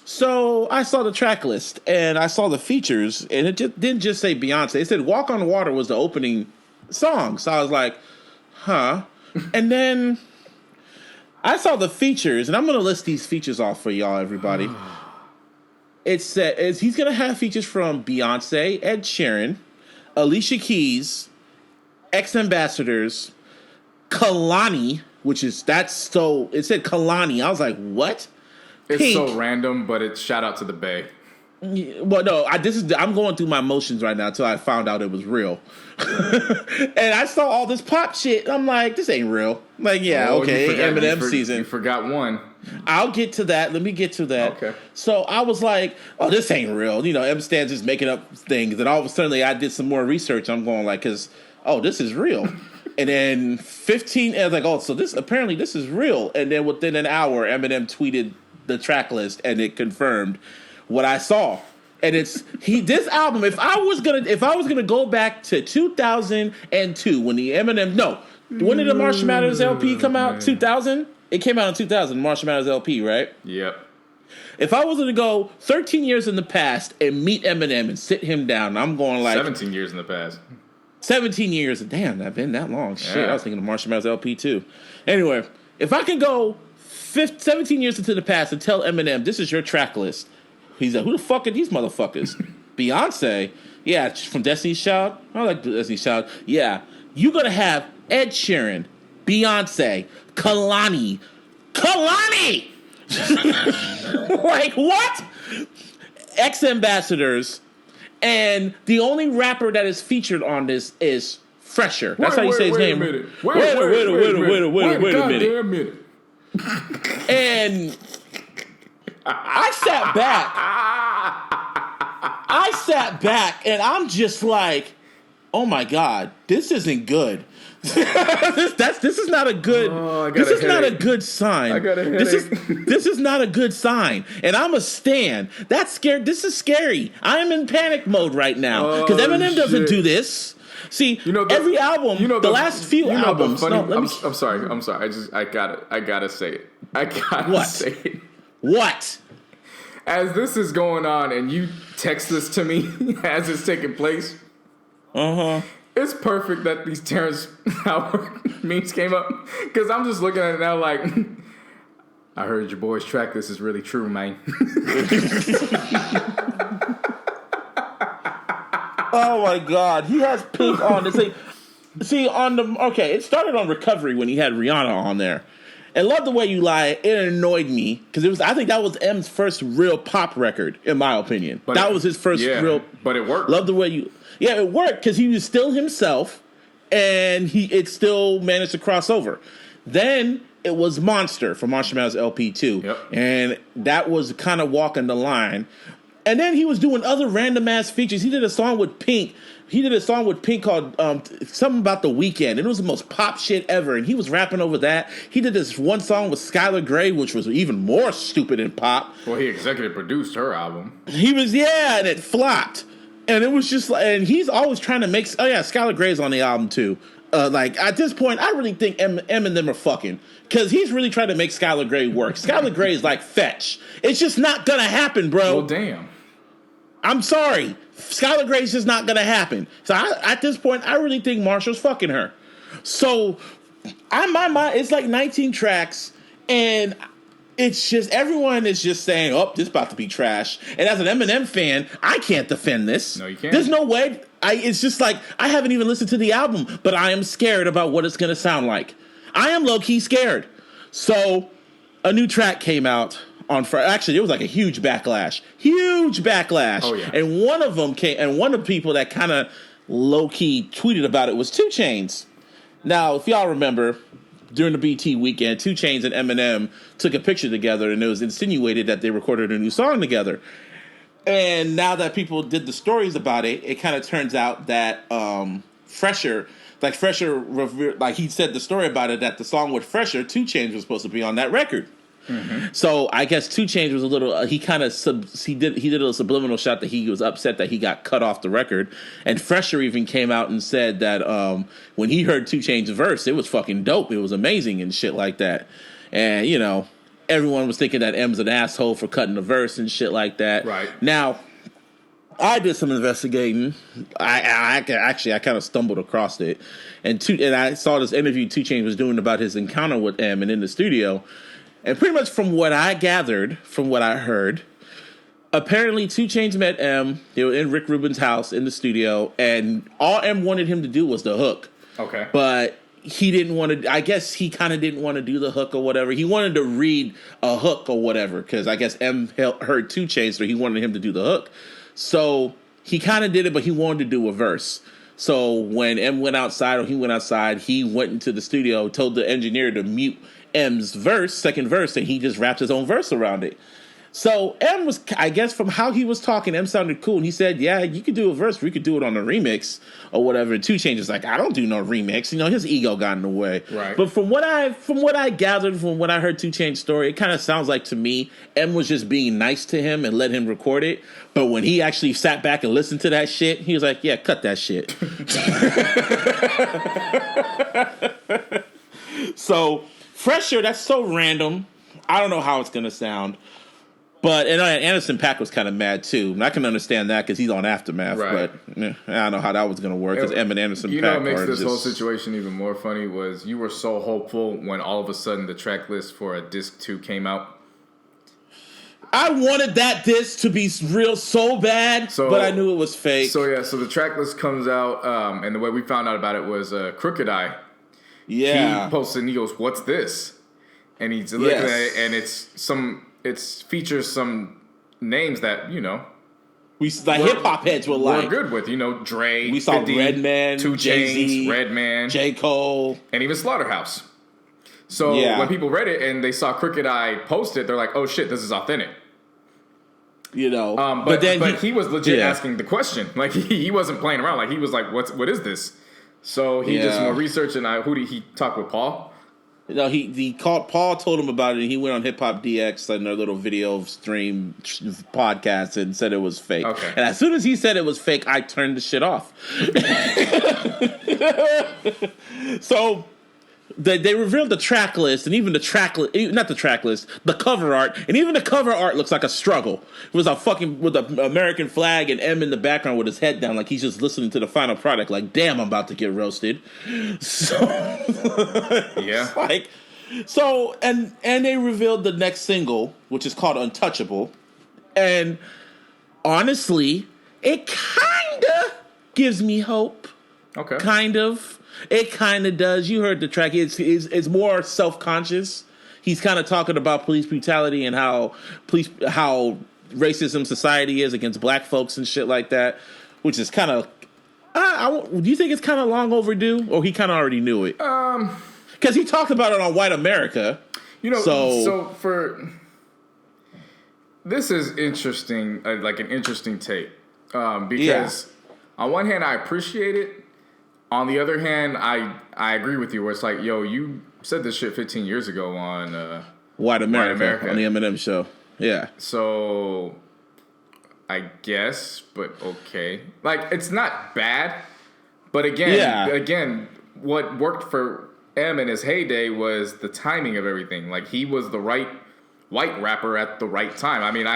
So I saw the track list and I saw the features, and it didn't just say Beyonce. It said Walk on Water was the opening song. So I was like, huh. And then I saw the features, and I'm going to list these features off for y'all, everybody. It said he's going to have features from Beyonce, Ed Sheeran, Alicia Keys, X Ambassadors, Kalani, it said Kalani. I was like, what? It's Pink. So random, but it's shout out to the Bay. Well, no, I'm going through my emotions right now until I found out it was real. And I saw all this pop shit. I'm like, this ain't real. Like, yeah, okay, Eminem season. You forgot one. I'll get to that. Let me get to that. Okay. So I was like, oh, this ain't real. M Stan's just making up things. And all of a sudden, I did some more research. I'm going like, this is real. And then 15, I was like, so this is real. And then within an hour, Eminem tweeted the track list, and it confirmed what I saw. And this album, if I was gonna go back to 2002 when when did the Marshall Mathers LP come out? 2000? It came out in 2000, Marshall Mathers LP, right? Yep. If I was gonna go 13 years in the past and meet Eminem and sit him down, I'm going like 17 years in the past. 17 years. Damn, that's been that long. Shit, yeah. I was thinking of Marshall Mathers LP too. Anyway, if I can go 17 years into the past and tell Eminem, this is your track list. He's like, who the fuck are these motherfuckers? Beyonce? Yeah, from Destiny's Child? I like Destiny's Child. Yeah. You're going to have Ed Sheeran, Beyonce, Kalani. Like, what? Ex-ambassadors, and the only rapper that is featured on this is Fresher. That's how you say his name. Wait a minute. And I sat back, and I'm just like, oh my God, this isn't good. This is not a good. This is not a good sign. I got a headache. This is not a good sign. And I'm a stan. That's scared. This is scary. I'm in panic mode right now because Eminem doesn't do this. See, every album, the last few albums. I'm sorry. I gotta say it. I gotta say it. What? As this is going on, and you text this to me as it's taking place. It's perfect that these Terrence Howard memes came up because I'm just looking at it now like, I heard your boy's track. This is really true, man. Oh my God, he has Pink on this. It started on Recovery when he had Rihanna on there. And Love the Way You Lie, it annoyed me because I think that was M's first real pop record, in my opinion. That was his first real. But it worked. Love the Way You. Yeah, it worked because he was still himself, and it still managed to cross over. Then it was Monster from Marshall Mathers LP 2, and that was kind of walking the line. And then he was doing other random ass features. He did a song with Pink. Called something about the weekend. It was the most pop shit ever, and he was rapping over that. He did this one song with Skylar Grey, which was even more stupid and pop. Well, he executive produced her album. He was, and it flopped. And it was just like, and he's always trying to make. Oh yeah, Skylar Grey's on the album too. Like at this point, I really think M and them are fucking because he's really trying to make Skylar Grey work. Skylar Grey is like Fetch. It's just not gonna happen, bro. Well, damn. I'm sorry, Skylar Grey's just not gonna happen. So at this point, I really think Marshall's fucking her. So, my mind, it's like 19 tracks, and it's just everyone is just saying, "Oh, this is about to be trash." And as an Eminem fan, I can't defend this. No, you can't. There's no way. It's just like I haven't even listened to the album, but I am scared about what it's gonna sound like. I am low key scared. So, a new track came out on Friday. Actually, it was like a huge backlash. Oh yeah. And one of them came, and one of the people that kind of low key tweeted about it was 2 Chainz. Now, if y'all remember, during the BT weekend, 2 Chainz and Eminem took a picture together, and it was insinuated that they recorded a new song together. And now that people did the stories about it, it kind of turns out that Fresher, he said the story about it, that the song with Fresher, 2 Chainz was supposed to be on that record. Mm-hmm. So I guess 2 Chainz was a little. He kind of he did a little subliminal shot that he was upset that he got cut off the record, and Fresher even came out and said that when he heard 2 Chainz verse, it was fucking dope. It was amazing and shit like that. And everyone was thinking that M's an asshole for cutting the verse and shit like that. Right now, I did some investigating. I kind of stumbled across it, and I saw this interview 2 Chainz was doing about his encounter with M and in the studio. And pretty much from what I gathered, from what I heard, apparently 2 Chainz met M. They were in Rick Rubin's house in the studio, and all M wanted him to do was the hook. Okay. But he didn't want to, I guess he kind of didn't want to do the hook or whatever. He wanted to read a hook or whatever, because I guess M heard 2 Chainz, so he wanted him to do the hook. So he kind of did it, but he wanted to do a verse. So when M went outside, or he went outside, he went into the studio, told the engineer to mute M's second verse, and he just rapped his own verse around it. So M was, I guess from how he was talking, M sounded cool, and he said, yeah, you could do a verse, we could do it on a remix or whatever. 2 Chainz is like, I don't do no remix. His ego got in the way. Right. But from what I gathered, from what I heard 2 Chainz story, it kind of sounds like to me, M was just being nice to him and let him record it. But when he actually sat back and listened to that shit, he was like, yeah, cut that shit. So, Fresher, that's so random. I don't know how it's going to sound. But Anderson .Paak was kind of mad, too. And I can understand that because he's on Aftermath. Right. But I don't know how that was going to work because M and Anderson .Paak what makes this whole situation even more funny was you were so hopeful when all of a sudden the track list for a Disc 2 came out. I wanted that disc to be real so bad, but I knew it was fake. So the track list comes out, and the way we found out about it was Crooked Eye. Yeah. He posted and he goes, "What's this?" and he's looking at it, and it features some names that we like hip hop heads we're good with, Dre. We saw 50, Redman, 2 Jay-Z, Chainz, Redman, J. Cole, and even Slaughterhouse. So when people read it and they saw Crooked I post it, they're like, "Oh shit, this is authentic." But he was legit asking the question. Like he wasn't playing around. Like he was like, "What is this?" So he did some more research, and who did he talk with? Paul. No, he called Paul, told him about it, and he went on Hip Hop DX and their little video stream podcast and said it was fake. Okay. And as soon as he said it was fake, I turned the shit off. So they revealed the track list, and even the the cover art, and even the cover art looks like a struggle. It was with an American flag and M in the background with his head down, like he's just listening to the final product. Like, damn, I'm about to get roasted. So and they revealed the next single, which is called Untouchable, and honestly, it kinda gives me hope. Okay, kind of. It kind of does. You heard the track. It's more self-conscious. He's kind of talking about police brutality and how racism society is against black folks and shit like that, which is kind of. Do you think it's kind of long overdue, or he kind of already knew it? Because he talked about it on White America. This is interesting, like an interesting take, because on one hand I appreciate it. On the other hand, I agree with you where it's like, yo, you said this shit 15 years ago on White America on the Eminem show. Yeah. So I guess, but okay. Like, it's not bad. But again, what worked for M in his heyday was the timing of everything. Like, he was the right white rapper at the right time. I mean,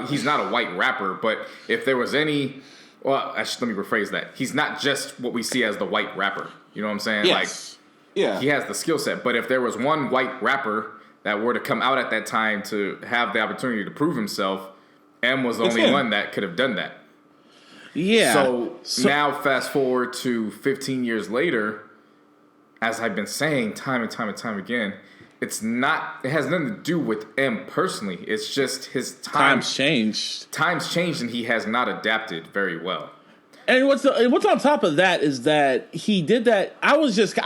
he's not a white rapper, but if there was any... Well, actually, let me rephrase that. He's not just what we see as the white rapper. You know what I'm saying? Yes. He has the skill set. But if there was one white rapper that were to come out at that time to have the opportunity to prove himself, M was the only one that could have done that. Yeah. So now, fast forward to 15 years later, as I've been saying time and time again, it has nothing to do with M personally. It's just his times changed. Times changed, and he has not adapted very well. And what's on top of that is that he did that. I was just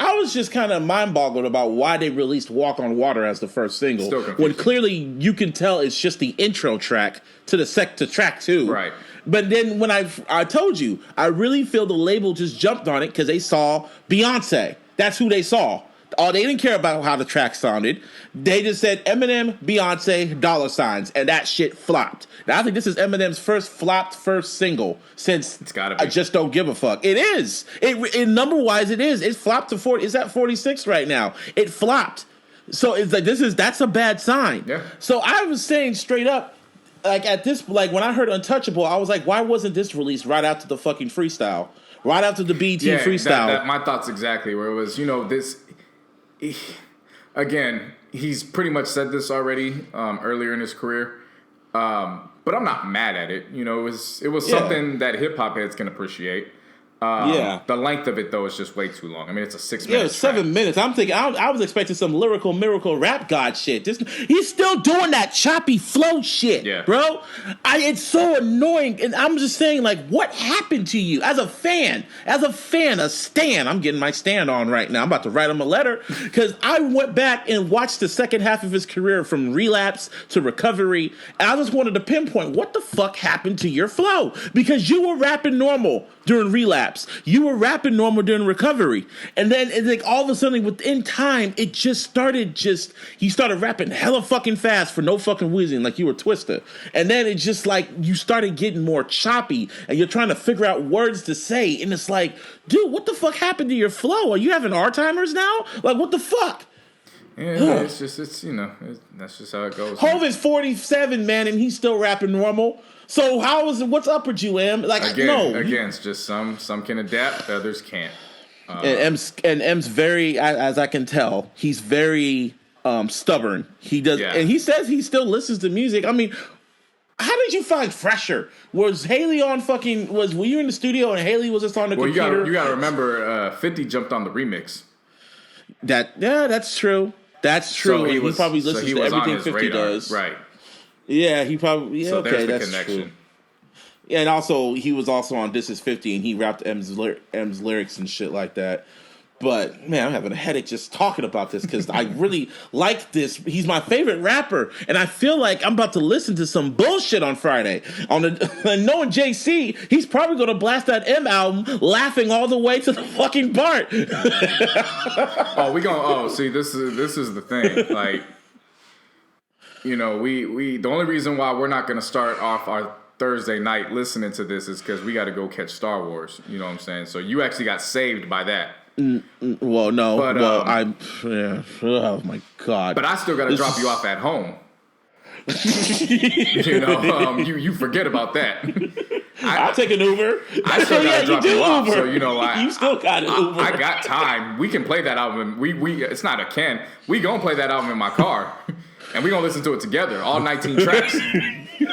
kind of mind boggled about why they released "Walk on Water" as the first single, when clearly you can tell it's just the intro track to track 2. Right. But then when I told you, I really feel the label just jumped on it because they saw Beyonce. That's who they saw. They didn't care about how the track sounded. They just said Eminem, Beyonce, $, and that shit flopped. Now I think this is Eminem's first single since it's gotta be. I Just Don't Give a Fuck. It is. It number wise, it is. It flopped to 40. It's at 46 right now. It flopped. So it's like that's a bad sign. Yeah. So I was saying straight up, like when I heard Untouchable, I was like, why wasn't this released right after the fucking freestyle? Right after the BET freestyle. My thoughts exactly. Where it was, this. Again, he's pretty much said this already earlier in his career, but I'm not mad at it. It was something that hip hop heads can appreciate. The length of it though is just way too long. I mean, it's a 6 minute. Yeah, 7 minutes. I'm thinking I was expecting some lyrical miracle rap god shit. He's still doing that choppy flow shit, bro. It's so annoying, and I'm just saying, like, what happened to you as a fan, a stan? I'm getting my stand on right now. I'm about to write him a letter because I went back and watched the second half of his career from Relapse to Recovery, and I just wanted to pinpoint what the fuck happened to your flow, because you were rapping normal during Relapse. You were rapping normal during Recovery. And then it's like all of a sudden within time, it just started you started rapping hella fucking fast for no fucking reason, like you were Twister. And then it just like you started getting more choppy and you're trying to figure out words to say. And it's like, dude, what the fuck happened to your flow? Are you having Alzheimer's now? Like, what the fuck? Yeah, it's that's just how it goes. Hov is 47, man, and he's still rapping normal. So what's up with you, Em? Like, again, it's just some can adapt, others can't. And M's very, as I can tell, he's very stubborn. He does, and he says he still listens to music. I mean, how did you find Fresher? Was Haley on fucking? Were you in the studio and Haley was just on the computer? You got to remember, 50 jumped on the remix. That's true. That's true. So he probably listens to everything 50 radar. does. Right. Yeah, he probably. Yeah, so okay, there's the that's connection. true. Yeah, and also he was also on This Is 50, and he rapped M's lyrics and shit like that. But man, I'm having a headache just talking about this because I really like this. He's my favorite rapper, and I feel like I'm about to listen to some bullshit on Friday. And knowing JC, he's probably going to blast that M album, laughing all the way to the fucking part. See, this is the thing. Like, you know, we the only reason why we're not going to start off our Thursday night listening to this is because we got to go catch Star Wars. You know what I'm saying? So you actually got saved by that. Well, no. But, oh my God. But I still got to drop you off at home. You know, you forget about that. I'll take an Uber. I still got to drop you off. So, you know, you still got an Uber. I got time. We can play that album. It's not a can. We gonna play that album in my car. And we're going to listen to it together, all 19 tracks. We're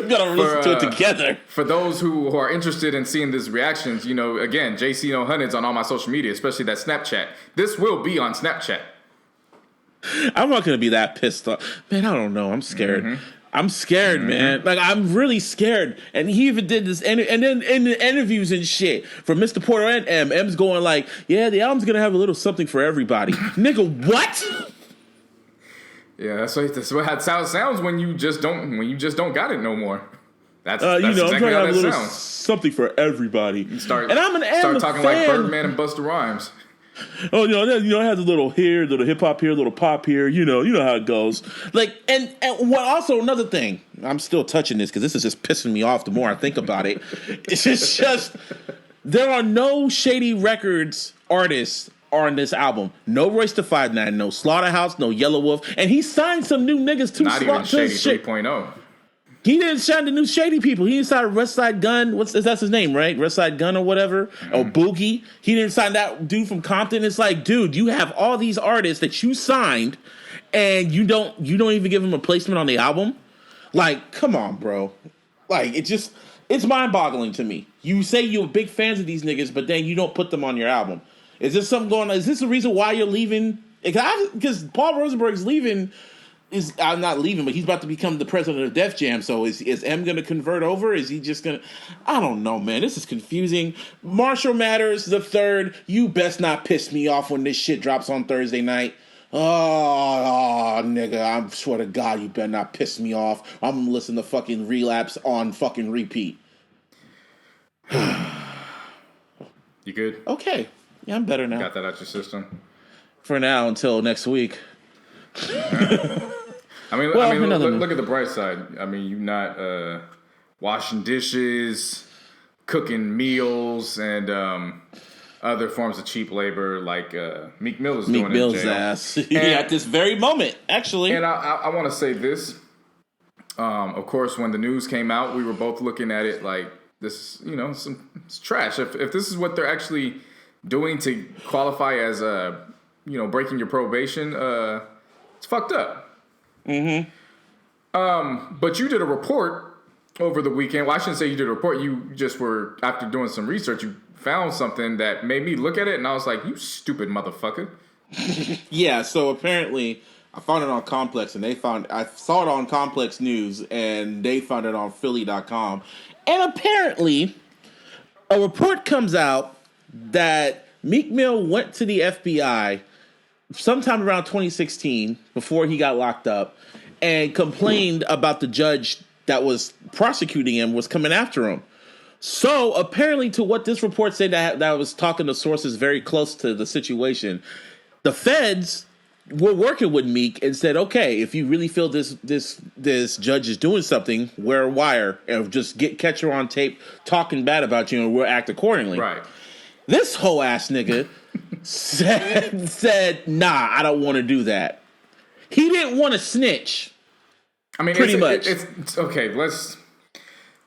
going to listen to it together. For those who are interested in seeing these reactions, you know, again, JC No Hundreds on all my social media, especially that Snapchat. This will be on Snapchat. I'm not going to be that pissed off. Man, I don't know. I'm scared. Mm-hmm. I'm scared, man. Like, I'm really scared. And he even did this, and then in the interviews and shit from Mr. Porter and M's going like, yeah, the album's going to have a little something for everybody. Nigga, what? Yeah, that's what it sounds when you just don't got it no more. That's exactly I'm trying to how have that a little sounds. Something for everybody. You start fan. talking like Birdman and Busta Rhymes. Oh, it has a little here, little hip hop here, little pop here. You know how it goes. Like, and what? Also, another thing. I'm still touching this because this is just pissing me off. The more I think about it, it's just there are no Shady Records artists on this album. No Royce da 5'9", no Slaughterhouse, no Yellow Wolf, and he signed some new niggas to Not even Shady 3.0. He didn't sign the new Shady people. He didn't sign West Side Gun. That's his name, right? West Side Gun or whatever. Or Boogie. He didn't sign that dude from Compton. It's like, dude, you have all these artists that you signed, and you don't even give them a placement on the album. Like, come on, bro. Like, it's mind-boggling to me. You say you're big fans of these niggas, but then you don't put them on your album. Is this something going on? Is this the reason why you're leaving? Because Paul Rosenberg's leaving. I'm not leaving, but he's about to become the president of Def Jam. So is M going to convert over? Is he just going to? I don't know, man. This is confusing. Marshall Mathers the third. You best not piss me off when this shit drops on Thursday night. Oh, nigga, I swear to God, you better not piss me off. I'm going to listen to fucking Relapse on fucking repeat. You good? Okay. Yeah, I'm better now. Got that out your system? For now, until next week. I mean, look at the bright side. I mean, you're not washing dishes, cooking meals, and other forms of cheap labor like Meek Mill is doing in jail. Meek Mill's ass. At this very moment, actually. And I want to say this. Of course, when the news came out, we were both looking at it like this, it's trash. If this is what they're actually doing to qualify as breaking your probation, it's fucked up. Mm-hmm. But you did a report over the weekend. Well, I shouldn't say you did a report. You just were, after doing some research, you found something that made me look at it, and I was like, you stupid motherfucker. Yeah, so apparently I found it on Complex, and I saw it on Complex News, and they found it on Philly.com. And apparently a report comes out that Meek Mill went to the FBI sometime around 2016, before he got locked up, and complained about the judge that was prosecuting him was coming after him. So apparently, to what this report said, that I was talking to sources very close to the situation, the feds were working with Meek and said, okay, if you really feel this judge is doing something, wear a wire and just catch her on tape talking bad about you, and we'll act accordingly. Right. This whole ass nigga said, nah, I don't want to do that. He didn't want to snitch. I mean, pretty much. It's okay. Let's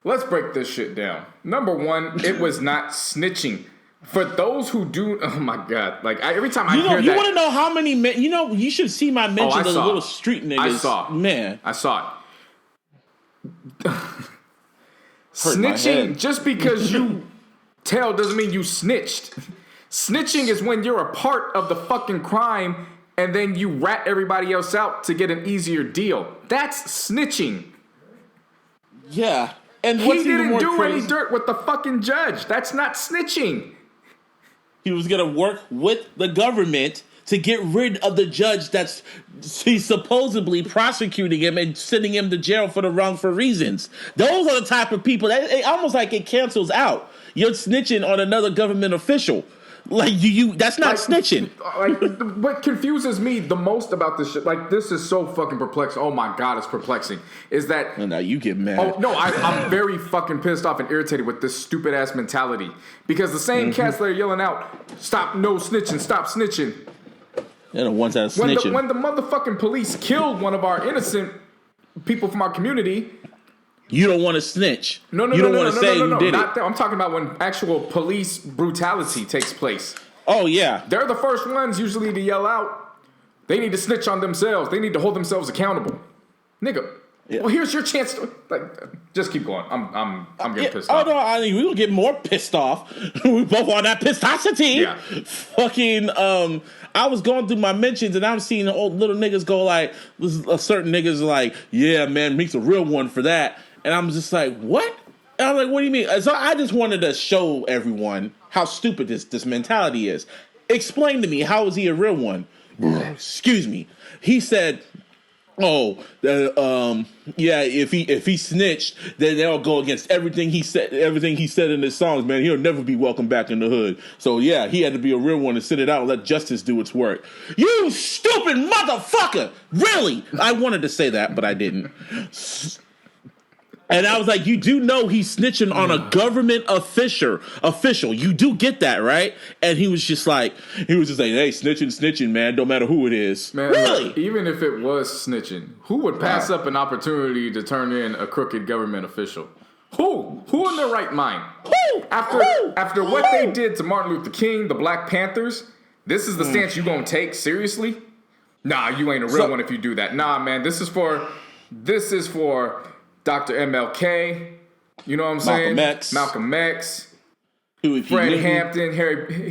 break this shit down. Number one, it was not snitching. For those who do, oh my God! Like every time I hear that, you want to know how many men? You should see my mention of the little street niggas. I saw, man. I saw it. Snitching just because you tell doesn't mean you snitched. Snitching is when you're a part of the fucking crime and then you rat everybody else out to get an easier deal. That's snitching. Yeah. And he didn't do crazy, any dirt with the fucking judge. That's not snitching. He was going to work with the government to get rid of the judge he's supposedly prosecuting him and sending him to jail for the wrongful reasons. Those are the type of people that almost like it cancels out. You're snitching on another government official. Like that's not snitching. Like what confuses me the most about this shit, like this is so fucking perplexing. Oh my god, it's perplexing. Is that? And now you get mad. Oh no, I'm very fucking pissed off and irritated with this stupid ass mentality because the same cats that are yelling out, "Stop no snitching, stop snitching." They're the ones that are snitching. When the motherfucking police killed one of our innocent people from our community. You don't want to snitch. No. You don't want to say you did it. I'm talking about when actual police brutality takes place. Oh, yeah. They're the first ones usually to yell out. They need to snitch on themselves. They need to hold themselves accountable. Nigga, well, here's your chance to... just keep going. I'm getting pissed off. Oh, no, I mean, we will get more pissed off. We both on that pistocity. Yeah. Fucking, I was going through my mentions and I'm seeing old little niggas go like... certain niggas are like, yeah, man, Meek's a real one for that. And I'm just like, what? And I'm like, what do you mean? So I just wanted to show everyone how stupid this mentality is. Explain to me, how is he a real one? Excuse me. He said, yeah, if he snitched, then they'll go against everything he said in his songs, man. He'll never be welcome back in the hood. So yeah, he had to be a real one to sit it out and let justice do its work. You stupid motherfucker! Really? I wanted to say that, but I didn't. And I was like, you do know he's snitching on a government official. You do get that, right? And he was just like, hey, snitching, man. Don't matter who it is. Man, really? Even if it was snitching, who would pass up an opportunity to turn in a crooked government official? Who? Who in their right mind? Who? After what they did to Martin Luther King, the Black Panthers, this is the stance you gonna take? Seriously? Nah, you ain't a real one if you do that. Nah, man, this is for Dr. MLK, you know what I'm saying? Malcolm X, Fred Hampton,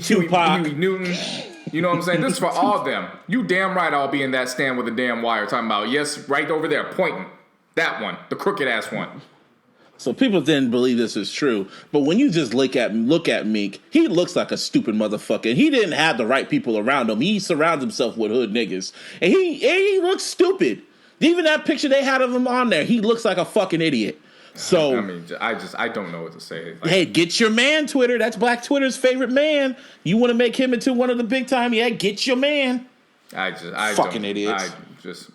Huey Newton. You know what I'm saying? This is for all of them. You damn right I'll be in that stand with a damn wire talking about, yes, right over there, pointing. That one, the crooked ass one. So people didn't believe this is true. But when you just look at Meek, he looks like a stupid motherfucker. He didn't have the right people around him. He surrounds himself with hood niggas. And he looks stupid. Even that picture they had of him on there, he looks like a fucking idiot. So I mean, I don't know what to say. Like, hey, get your man Twitter. That's Black Twitter's favorite man. You want to make him into one of the big time? Yeah, get your man. Idiots.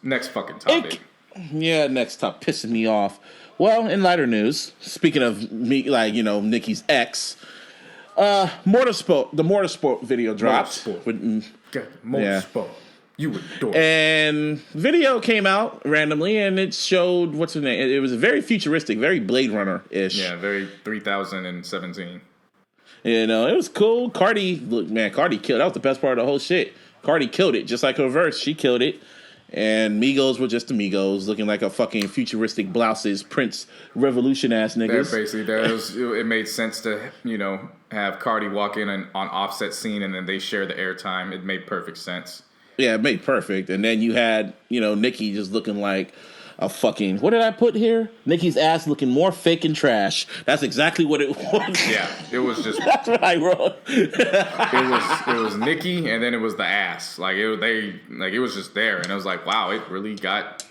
Next fucking topic. Next topic. Pissing me off. Well, in lighter news, speaking of me, Nicki's ex, the Motorsport video dropped. Motorsport. You adore. And video came out randomly, and it showed what's her name. It was very futuristic, very Blade Runner-ish. Yeah, very 3017. It was cool. Cardi killed. That was the best part of the whole shit. Cardi killed it, just like her verse. She killed it. And Migos were just the Migos, looking like a fucking futuristic blouses, Prince Revolution ass niggas. It made sense to have Cardi walk in on Offset scene, and then they share the airtime. It made perfect sense. Yeah, it made perfect. And then you had, Nicki just looking like a fucking... What did I put here? Nicki's ass looking more fake and trash. That's exactly what it was. Yeah, it was just... That's what I wrote. It was Nicki, and then it was the ass. It was just there. And I was like, wow, it really got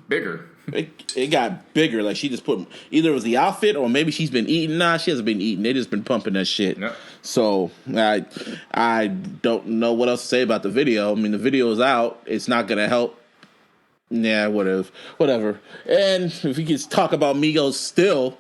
bigger. It got bigger. Like, she just put... Either it was the outfit, or maybe she's been eating. Nah, she hasn't been eating. They just been pumping that shit. Yep. So, I don't know what else to say about the video. I mean, the video is out. It's not going to help. Yeah, whatever. And if we could talk about Migos still,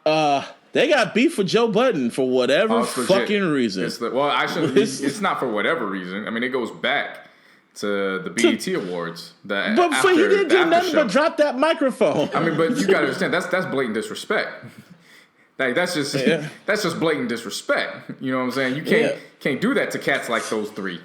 they got beef with Joe Budden for whatever fucking reason. It's not for whatever reason. I mean, it goes back to the BET Awards. He didn't do nothing but drop that microphone. I mean, but you gotta understand that's blatant disrespect. Like that's just blatant disrespect. You know what I'm saying? You can't do that to cats like those three.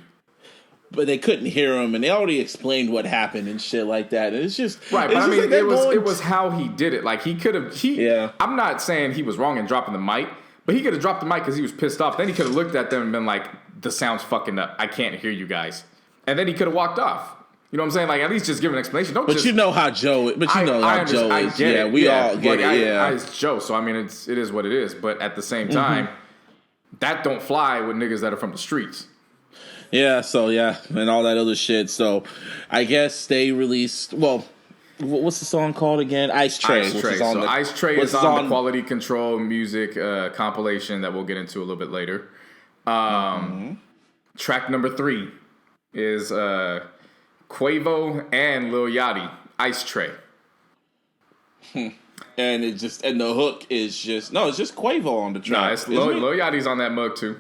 But they couldn't hear him, and they already explained what happened and shit like that. And it's just right. But I mean, it was how he did it. Like he could have. I'm not saying he was wrong in dropping the mic, But he could have dropped the mic because he was pissed off. Then he could have looked at them and been like, the sound's fucking up. I can't hear you guys. And then he could have walked off. You know what I'm saying? Like, at least just give an explanation. Don't but just... you know how Joe... But you know how Joe is. Yeah, we all get it, yeah. It's Joe, so I mean, it is what it is. But at the same time, that don't fly with niggas that are from the streets. Yeah, so yeah, and all that other shit. So I guess they released... Well, what's the song called again? Ice Tray. Ice Tray. So Ice Tray is on the Quality Control music compilation that we'll get into a little bit later. Track number 3 is Quavo and Lil Yachty, Ice Tray. And the hook is just it's just Quavo on the track. No, it's Lil Yachty's on that mug too.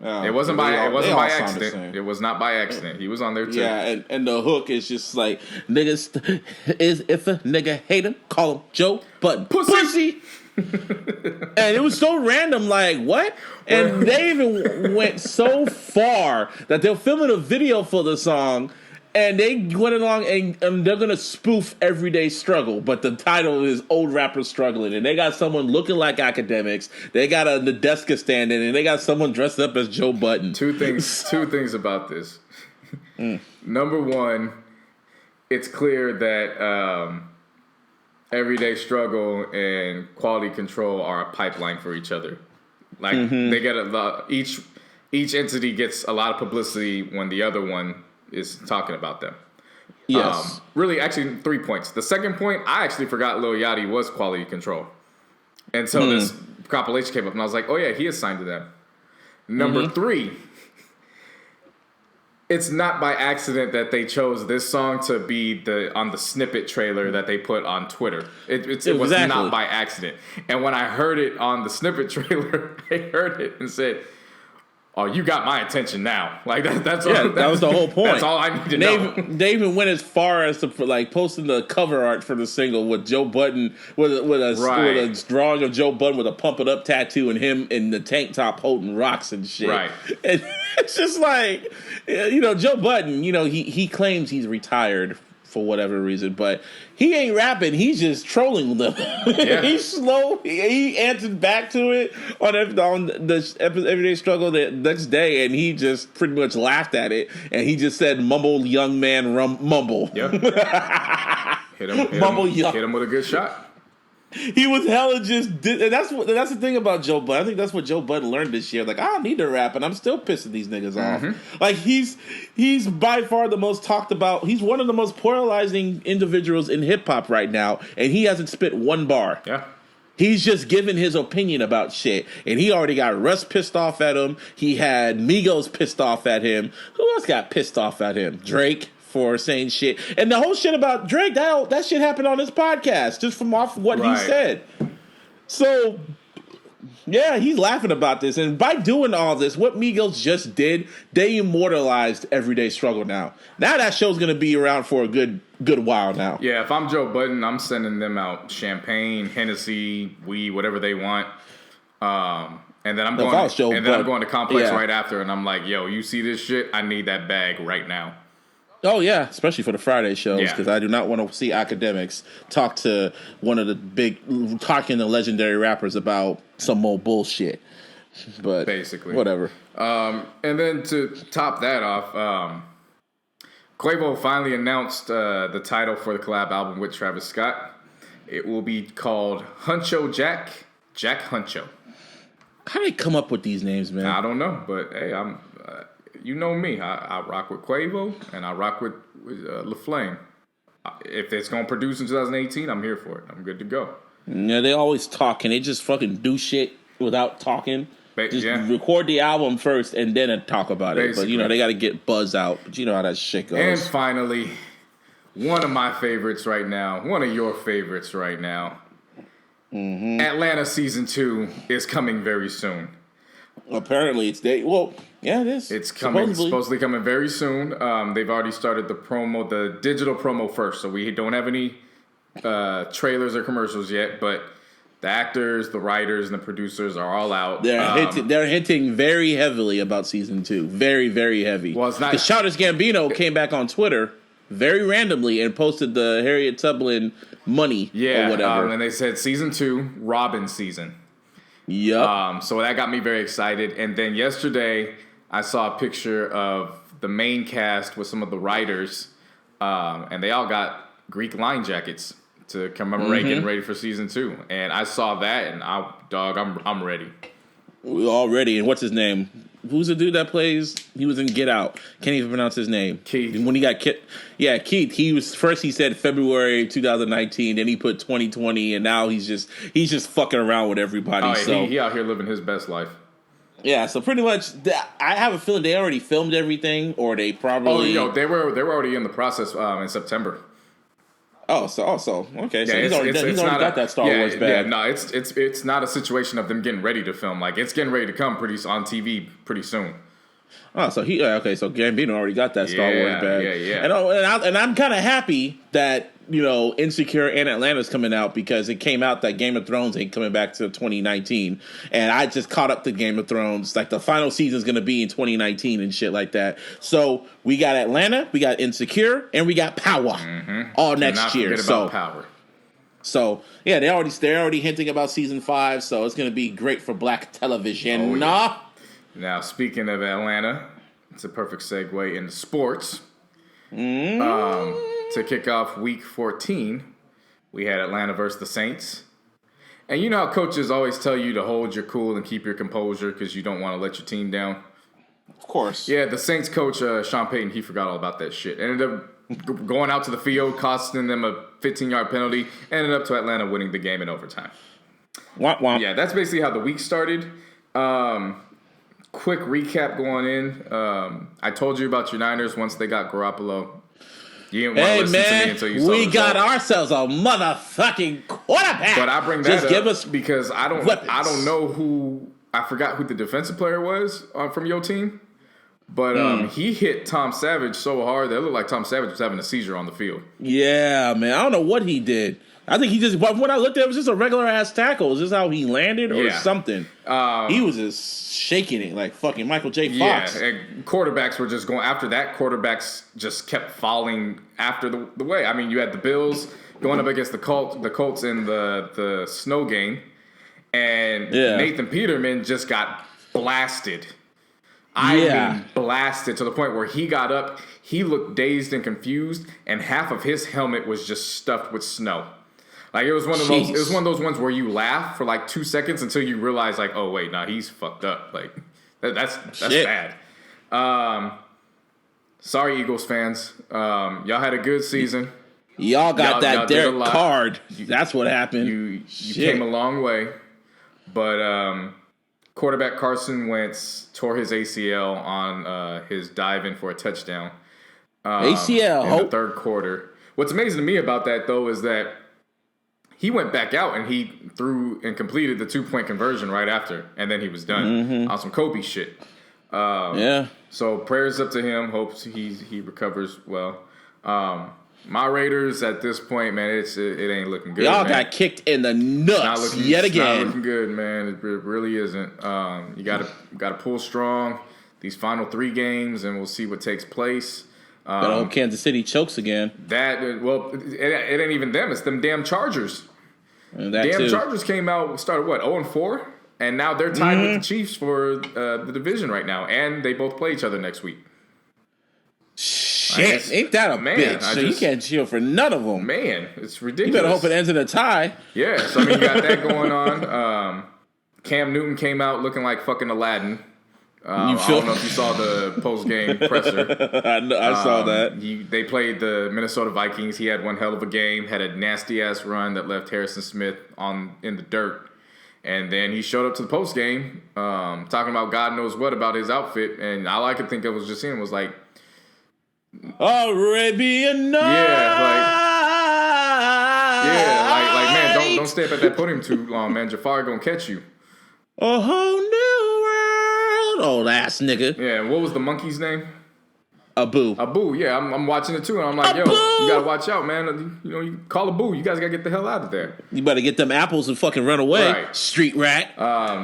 It wasn't by accident. It was not by accident. He was on there too. Yeah, and the hook is just like niggas is if a nigga hate him, call him Joe Budden. Pussy. And it was so random, like what? And they even went so far that they're filming a video for the song. And they went along and they're going to spoof Everyday Struggle. But the title is Old Rappers Struggling. And they got someone looking like academics. They got a Nadeska standing. And they got someone dressed up as Joe Budden. Two things about this. Number one, it's clear that Everyday Struggle and Quality Control are a pipeline for each other. Like, they get each entity gets a lot of publicity when the other one is talking about them. Yes. Really, actually, 3 points. The second point, I actually forgot Lil Yachty was Quality Control. And so this compilation came up, and I was like, oh, yeah, he is signed to them. Number 3, it's not by accident that they chose this song to be on the snippet trailer that they put on Twitter. It was not by accident. And when I heard it on the snippet trailer, I heard it and said, oh, you got my attention now. Like that was the whole point. That's all I need to know. They even went as far as to posting the cover art for the single with Joe Budden with a drawing of Joe Budden with a pump it up tattoo and him in the tank top holding rocks and shit. Right. And it's just like, Joe Budden, he claims he's retired for whatever reason, but he ain't rapping. He's just trolling them. Yeah. He's slow. He answered back to it on the Everyday Struggle the next day, and he just pretty much laughed at it, and he just said, "Mumble, young man, mumble." Yep. hit him with a good shot. He was hella just, and that's the thing about Joe Budden. I think that's what Joe Budden learned this year. Like, I don't need to rap, and I'm still pissing these niggas off. Like, he's by far the most talked about. He's one of the most polarizing individuals in hip hop right now, and he hasn't spit one bar. Yeah. He's just giving his opinion about shit, and he already got Russ pissed off at him. He had Migos pissed off at him. Who else got pissed off at him? Drake. For saying shit. And the whole shit about Drake, that shit happened on his podcast, just from off what he said. So, yeah, he's laughing about this. And by doing all this, what Migos just did, they immortalized Everyday Struggle now. Now that show's going to be around for a good while now. Yeah, if I'm Joe Budden, I'm sending them out champagne, Hennessy, weed, whatever they want. And then I'm going to Complex right after, and I'm like, yo, you see this shit? I need that bag right now. Oh, yeah, especially for the Friday shows, because I do not want to see academics talk to one of the talking to legendary rappers about some more bullshit. But basically, whatever. And then to top that off, Quavo finally announced the title for the collab album with Travis Scott. It will be called Huncho Jack Huncho. How do they come up with these names, man? I don't know, but hey, I'm... you know me. I rock with Quavo, and I rock with LaFlame. If it's going to produce in 2018, I'm here for it. I'm good to go. Yeah, they always talk, and they just fucking do shit without talking. Just record the album first, and then talk about it. But, they got to get buzz out. But you know how that shit goes. And finally, one of my favorites right now, one of your favorites right now, Atlanta Season 2 is coming very soon. Apparently, it is. It's coming. Supposedly coming very soon. They've already started the digital promo first, so we don't have any trailers or commercials yet. But the actors, the writers, and the producers are all out. They're hinting very heavily about season 2. Very, very heavy. Well, it's not. Because Childish Gambino came back on Twitter very randomly and posted the Harriet Tubman money or whatever. And they said season 2, Robin season. Yep. So that got me very excited. And then yesterday, I saw a picture of the main cast with some of the writers, and they all got Greek line jackets to commemorate getting ready for season 2. And I saw that, and I'm ready. We all ready. And what's his name? Who's the dude that plays? He was in Get Out. Can't even pronounce his name. Keith. When he got Keith. He was first. He said February 2019. Then he put 2020, and now he's just fucking around with everybody. Oh, so he out here living his best life. Yeah. So pretty much, I have a feeling they already filmed everything, or they probably. They were already in the process in September. Okay. So Yeah, he's already got that Star Wars bag. Yeah, no, it's not a situation of them getting ready to film. Like, it's getting ready to come on TV pretty soon. Oh, so so Gambino already got that Star Wars bag. Yeah. And I'm kind of happy that, Insecure and Atlanta's coming out, because it came out that Game of Thrones ain't coming back to 2019. And I just caught up to Game of Thrones. Like, the final season's going to be in 2019 and shit like that. So we got Atlanta, we got Insecure, and we got Power all next year. About Power. So yeah, they're already hinting about season 5. So it's going to be great for black television. Oh, yeah. Now, speaking of Atlanta, it's a perfect segue into sports. To kick off week 14, we had Atlanta versus the Saints. And you know how coaches always tell you to hold your cool and keep your composure because you don't want to let your team down? Of course. Yeah, the Saints coach, Sean Payton, he forgot all about that shit. Ended up going out to the field, costing them a 15-yard penalty. Ended up to Atlanta winning the game in overtime. Womp womp. Yeah, that's basically how the week started. Quick recap going in. I told you about your Niners once they got Garoppolo. You didn't want to listen to me until you saw we the got result. ourselves a motherfucking quarterback. But I bring that Just up give us because I don't know who. I forgot who the defensive player was from your team. But he hit Tom Savage so hard that it looked like Tom Savage was having a seizure on the field. Yeah, man. I don't know what he did. I think he just, when I looked at it, it was just a regular ass tackle. Is this how he landed or something? He was just shaking it like fucking Michael J. Fox. Yeah, and quarterbacks were just going after that. Quarterbacks just kept falling after the way. I mean, you had the Bills going up against the Colts in the snow game, and Nathan Peterman just got blasted. I mean, blasted to the point where he got up, he looked dazed and confused, and half of his helmet was just stuffed with snow. Like, it was one of those. It was one of those ones where you laugh for like 2 seconds until you realize, like, oh wait, nah, he's fucked up. Like, that's bad. Sorry, Eagles fans. Y'all had a good season. Y'all got that Derek card. That's what happened. You came a long way, but quarterback Carson Wentz tore his ACL on his dive in for a touchdown. ACL in the third quarter. What's amazing to me about that though is that he went back out and he threw and completed the 2-point conversion right after, and then he was done on some Kobe shit. So prayers up to him. Hopes he recovers well. My Raiders at this point, man, it ain't looking good. Y'all got kicked in the nuts yet again. Not looking good, man. It really isn't. You gotta pull strong these final 3 games, and we'll see what takes place. But old Kansas City chokes again. It ain't even them. It's them damn Chargers. Chargers came out, started 0-4, and now they're tied with the Chiefs for the division right now, and they both play each other next week. Shit, ain't that a bitch? So you can't chill for none of them. Man, it's ridiculous. You better hope it ends in a tie. Yeah, so I mean, you got that going on. Cam Newton came out looking like fucking Aladdin. I don't know if you saw the post-game presser. I saw that. They played the Minnesota Vikings. He had one hell of a game, had a nasty-ass run that left Harrison Smith in the dirt. And then he showed up to the post-game talking about God knows what about his outfit. And all I could think of was just him was like, Arabian Nights. Like man, don't stay up at that podium too long, man. Jafar gonna catch you. A whole new world, old ass nigga. Yeah, what was the monkey's name? Abu. Yeah, I'm watching it too, and I'm like, Abu. Yo, you gotta watch out, man. You call Abu. You guys gotta get the hell out of there. You better get them apples and fucking run away, right. Street rat.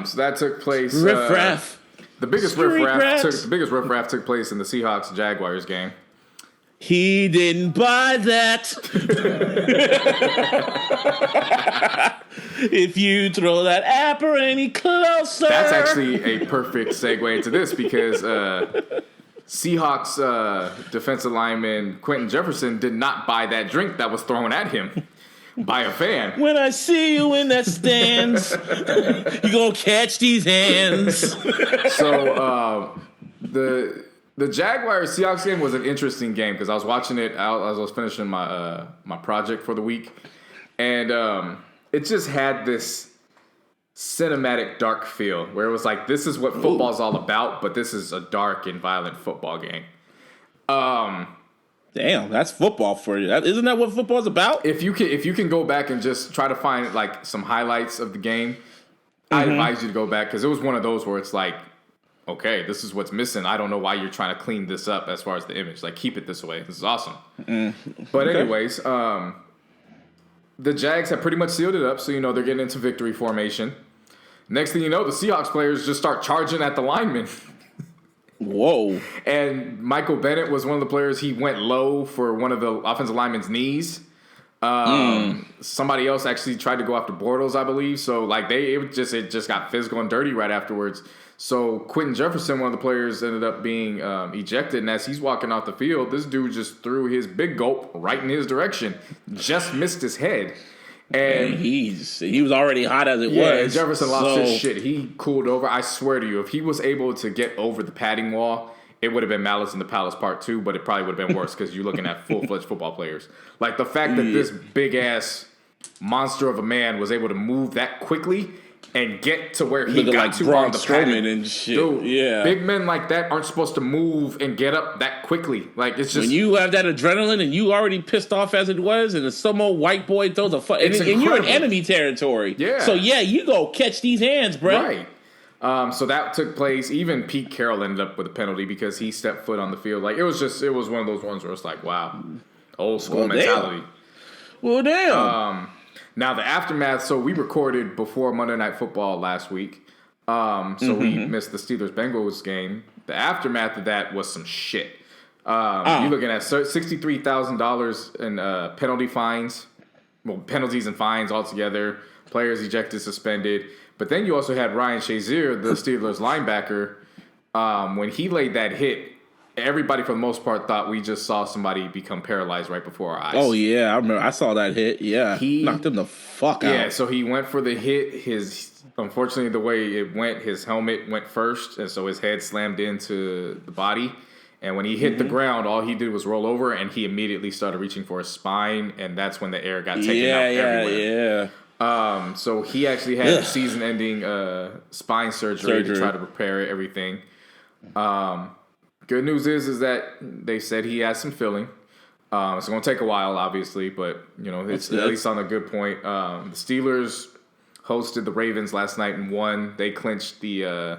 So that took place. Riff-raff. The biggest riff-raff took place in the Seahawks-Jaguars game. He didn't buy that. If you throw that apple any closer. That's actually a perfect segue into this because Seahawks defensive lineman Quentin Jefferson did not buy that drink that was thrown at him by a fan. When I see you in that stands, you gonna catch these hands. So the Jaguars Seahawks game was an interesting game because I was watching it out as I was finishing my my project for the week, and it just had this cinematic dark feel where it was like, this is what football's all about, but this is a dark and violent football game. Damn, that's football for you. Isn't that what football's about? If you can go back and just try to find like some highlights of the game, I advise you to go back because it was one of those where it's like, okay, this is what's missing. I don't know why you're trying to clean this up as far as the image. Like, keep it this way. This is awesome. But anyways, the Jags have pretty much sealed it up, so they're getting into victory formation. Next thing you know, the Seahawks players just start charging at the linemen. Whoa. And Michael Bennett was one of the players. He went low for one of the offensive linemen's knees. Somebody else actually tried to go after Bortles, I believe. So, like, it just got physical and dirty right afterwards. So, Quentin Jefferson, one of the players, ended up being ejected. And as he's walking off the field, this dude just threw his big gulp right in his direction. Just missed his head. And he was already hot as it was. Yeah, Jefferson lost his shit. He cooled over. I swear to you, if he was able to get over the padding wall, it would have been Malice in the Palace Part 2, but it probably would have been worse because you're looking at full-fledged football players. Like, the fact that this big-ass monster of a man was able to move that quickly and get to where he got like to on the padding and shit. Dude, yeah. Big men like that aren't supposed to move and get up that quickly. Like, it's just... When you have that adrenaline and you already pissed off as it was, and some old white boy throws a... and you're in enemy territory. Yeah. So, yeah, you go catch these hands, bro. Right. So that took place. Even Pete Carroll ended up with a penalty because he stepped foot on the field. Like, it was one of those ones where it's like, wow, old school mentality. Well, damn. Now the aftermath. So we recorded before Monday Night Football last week. So we missed the Steelers-Bengals game. The aftermath of that was some shit. You're looking at $63,000 in penalty fines, well, penalties and fines altogether. Players ejected, suspended. But then you also had Ryan Shazier, the Steelers linebacker. When he laid that hit, everybody for the most part thought we just saw somebody become paralyzed right before our eyes. Oh, yeah. I remember. I saw that hit. Yeah. He knocked him the fuck out. Yeah, so he went for the hit. Unfortunately, the way it went, his helmet went first, and so his head slammed into the body. And when he hit the ground, all he did was roll over, and he immediately started reaching for his spine, and that's when the air got taken out everywhere. Yeah. So he actually had season-ending spine surgery to try to repair everything. Good news is that they said he has some filling. It's going to take a while, obviously, but it's at least on a good point. The Steelers hosted the Ravens last night and won. They clinched the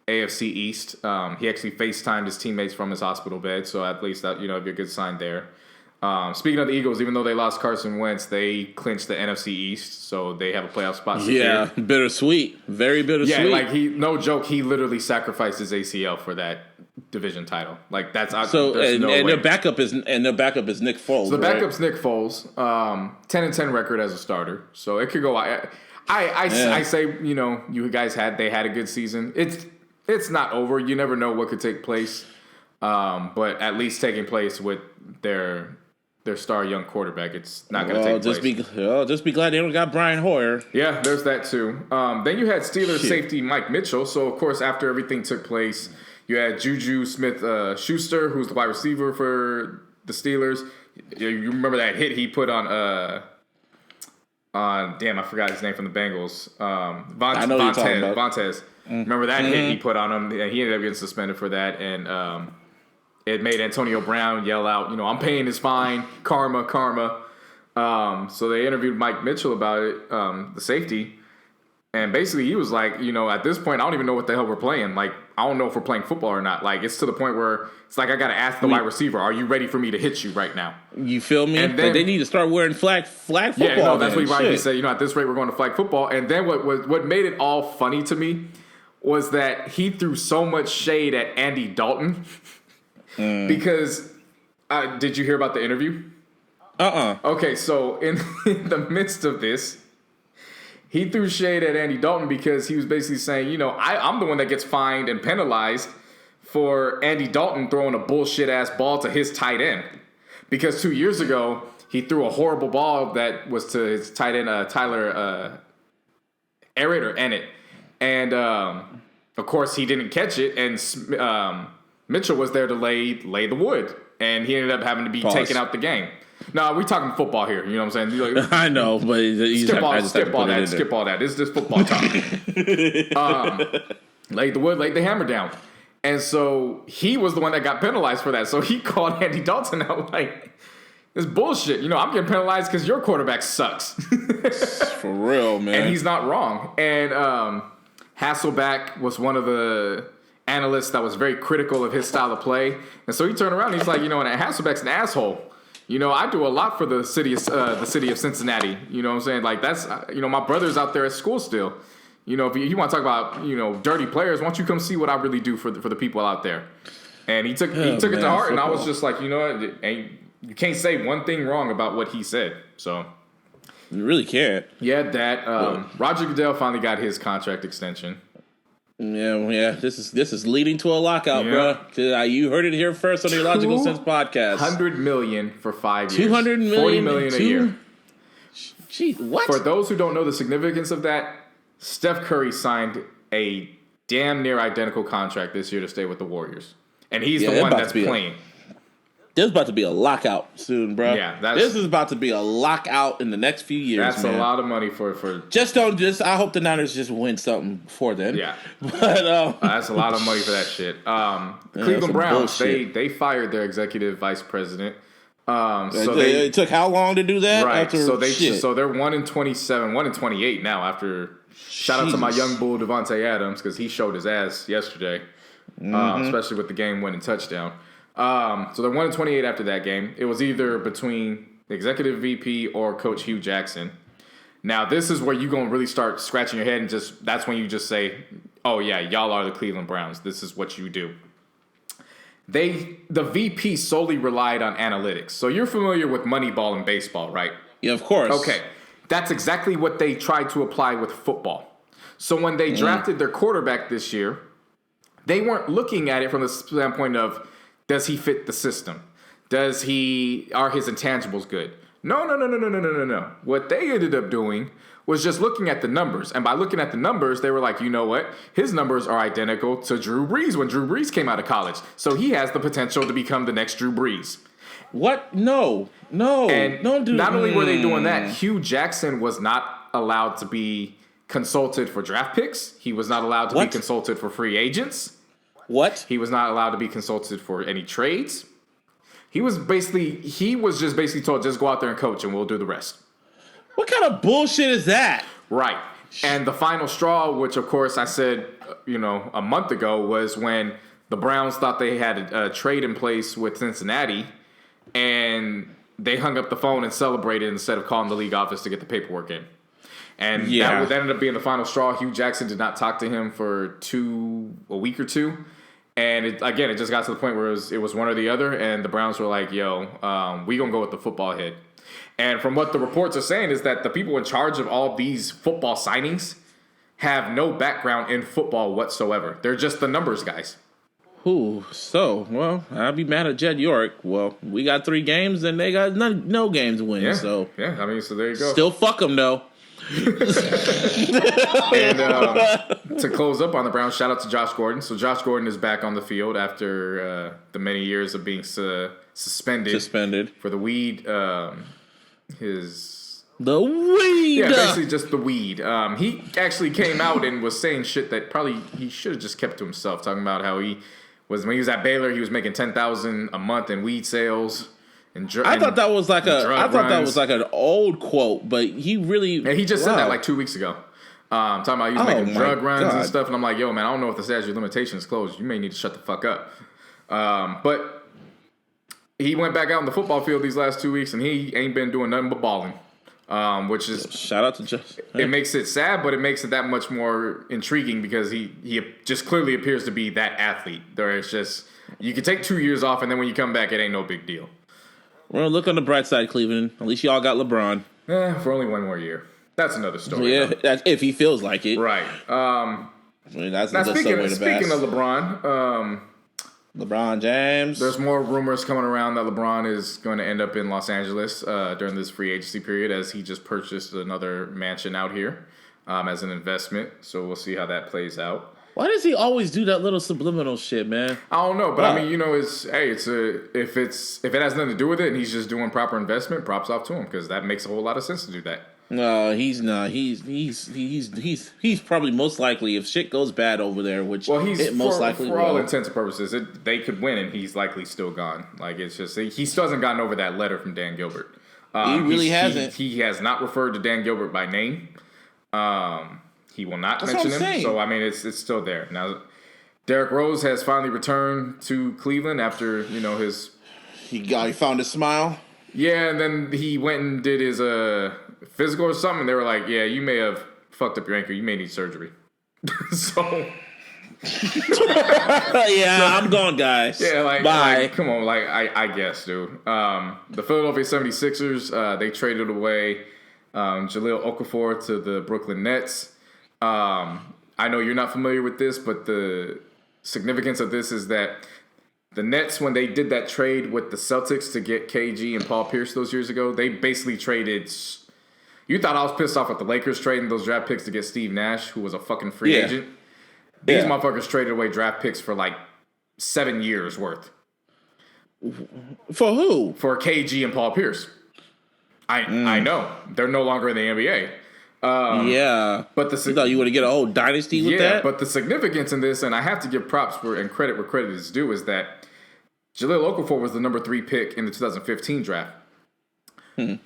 AFC East. He actually FaceTimed his teammates from his hospital bed, so at least that it'd be a good sign there. Speaking of the Eagles, even though they lost Carson Wentz, they clinched the NFC East, so they have a playoff spot secured. Yeah, bittersweet. Very bittersweet. Yeah, like no joke, he literally sacrificed his ACL for that division title. Like that's their backup is Nick Foles. So the backup's Nick Foles, 10-10 record as a starter, so it could go. I say you guys had a good season. It's not over. You never know what could take place, but at least taking place with their star young quarterback, it's not going to take place. Just be glad they don't got Brian Hoyer. Yeah, there's that too. Then you had Steelers safety Mike Mitchell. So of course, after everything took place, you had Juju Smith-Schuster, who's the wide receiver for the Steelers. You remember that hit he put on I forgot his name from the Bengals. Vontaze. Remember that hit he put on him, and he ended up getting suspended for that. And it made Antonio Brown yell out, I'm paying his fine, karma. So they interviewed Mike Mitchell about it, the safety. And basically he was like, at this point, I don't even know what the hell we're playing. Like, I don't know if we're playing football or not. Like, it's to the point where it's like I got to ask the wide receiver, are you ready for me to hit you right now? You feel me? And then, they need to start wearing flag football. Yeah, that's what Ryan said. At this rate, we're going to flag football. And then what made it all funny to me was that he threw so much shade at Andy Dalton because did you hear about the interview? Okay, so in the midst of this, he threw shade at Andy Dalton because he was basically saying, I'm the one that gets fined and penalized for Andy Dalton throwing a bullshit-ass ball to his tight end. Because 2 years ago, he threw a horrible ball that was to his tight end, Tyler Ennett. And, of course, he didn't catch it, and Mitchell was there to lay the wood. And he ended up having to be taken out the game. No, we're talking football here. You know what I'm saying? Like, I know, but skip all that. This is football talk. Laid the wood, laid the hammer down. And so he was the one that got penalized for that. So he called Andy Dalton out like, this bullshit. I'm getting penalized because your quarterback sucks. For real, man. And he's not wrong. And Hasselbeck was one of the analysts that was very critical of his style of play. And so he turned around and he's like, and Hasselbeck's an asshole. I do a lot for the city of Cincinnati. You know what I'm saying? Like, that's, my brother's out there at school still. If you want to talk about, dirty players, why don't you come see what I really do for the people out there? And he took it to heart, and I was just like, you can't say one thing wrong about what he said. So you really can't. Yeah, that Roger Goodell finally got his contract extension. Yeah. This is leading to a lockout, bro. You heard it here first on the iLLogical Sense podcast. $100 million for 5 years. $200 million, $40 million a year. Jeez, what? For those who don't know the significance of that, Steph Curry signed a damn near identical contract this year to stay with the Warriors, and he's the one that's playing. There's about to be a lockout soon, bro. Yeah, this is about to be a lockout in the next few years. That's a lot of money for. I hope the Niners just win something before then. Yeah, but that's a lot of money for that shit. The Cleveland Browns, they fired their executive vice president. So it took how long to do that? Right. So they're 1-27, 1-28 now. After shout out to my young bull Devontae Adams because he showed his ass yesterday, especially with the game-winning touchdown. So they're 1-28 after that game. It was either between the executive VP or Coach Hugh Jackson. Now, this is where you're going to really start scratching your head and that's when you just say, oh, yeah, y'all are the Cleveland Browns. This is what you do. The VP solely relied on analytics. So you're familiar with Moneyball in baseball, right? Yeah, of course. Okay. That's exactly what they tried to apply with football. So when they drafted their quarterback this year, they weren't looking at it from the standpoint of, does he fit the system? Are his intangibles good? No. What they ended up doing was just looking at the numbers. And by looking at the numbers, they were like, you know what? His numbers are identical to Drew Brees when Drew Brees came out of college. So he has the potential to become the next Drew Brees. What? No. And don't do not only were they doing that, Hugh Jackson was not allowed to be consulted for draft picks. He was not allowed to be consulted for free agents. What? He was not allowed to be consulted for any trades. He was just basically told, just go out there and coach and we'll do the rest. What kind of bullshit is that? Right. And the final straw, which of course I said, a month ago, was when the Browns thought they had a trade in place with Cincinnati and they hung up the phone and celebrated instead of calling the league office to get the paperwork in. And that ended up being the final straw. Hugh Jackson did not talk to him for a week or two. And it just got to the point where it was one or the other. And the Browns were like, yo, we going to go with the football head. And from what the reports are saying is that the people in charge of all these football signings have no background in football whatsoever. They're just the numbers guys. I'll be mad at Jed York. Well, we got 3 games and they got no games to win. Yeah. So there you go. Still fuck them though. And to close up on the Browns, shout out to Josh Gordon. So Josh Gordon is back on the field after the many years of being suspended for the weed. The weed. Yeah, basically just the weed. He actually came out and was saying shit that probably he should have just kept to himself. Talking about how when he was at Baylor, he was making $10,000 a month in weed sales. I thought that was like an old quote, but he really. And he just said that like 2 weeks ago. Talking about he was making drug runs and stuff, and I'm like, yo, man, I don't know if the statute of limitations is closed. You may need to shut the fuck up. But he went back out on the football field these last 2 weeks, and he ain't been doing nothing but balling. Which is shout out to Josh. It makes it sad, but it makes it that much more intriguing because he just clearly appears to be that athlete. There is just you can take 2 years off, and then when you come back, it ain't no big deal. Well, look on the bright side, Cleveland. At least y'all got LeBron. For only 1 more year. That's another story. Yeah, that's if he feels like it. Right. I mean, that's now, speaking of LeBron, LeBron James. There's more rumors coming around that LeBron is going to end up in Los Angeles during this free agency period, as he just purchased another mansion out here as an investment. So we'll see how that plays out. Why does he always do that little subliminal shit, man? I don't know, but I mean, if it has nothing to do with it and he's just doing proper investment, props off to him, because that makes a whole lot of sense to do that. No, he's not. He's probably most likely, if shit goes bad over there, which he's most likely for all intents and purposes, they could win and he's likely still gone. Like, it's just he still hasn't gotten over that letter from Dan Gilbert. He really hasn't. He has not referred to Dan Gilbert by name. He will not mention him. Saying. So I mean, it's still there. Now, Derrick Rose has finally returned to Cleveland after his. He found his smile. Yeah, and then he went and did his physical or something. And they were like, "Yeah, you may have fucked up your ankle. You may need surgery." So. Yeah, I'm gone, guys. Yeah, bye. Come on, I guess, dude. The Philadelphia 76ers, they traded away Jahlil Okafor to the Brooklyn Nets. I know you're not familiar with this, but the significance of this is that the Nets, when they did that trade with the Celtics to get KG and Paul Pierce those years ago, they basically traded. You thought I was pissed off at the Lakers trading those draft picks to get Steve Nash, who was a fucking free agent. These motherfuckers traded away draft picks for like 7 years worth. For who? For KG and Paul Pierce. I know. They're no longer in the NBA. But you thought you would get a whole dynasty with that? Yeah, but the significance in this, and I have to give props and credit where credit is due, is that Jahlil Okafor was the number 3 pick in the 2015 draft.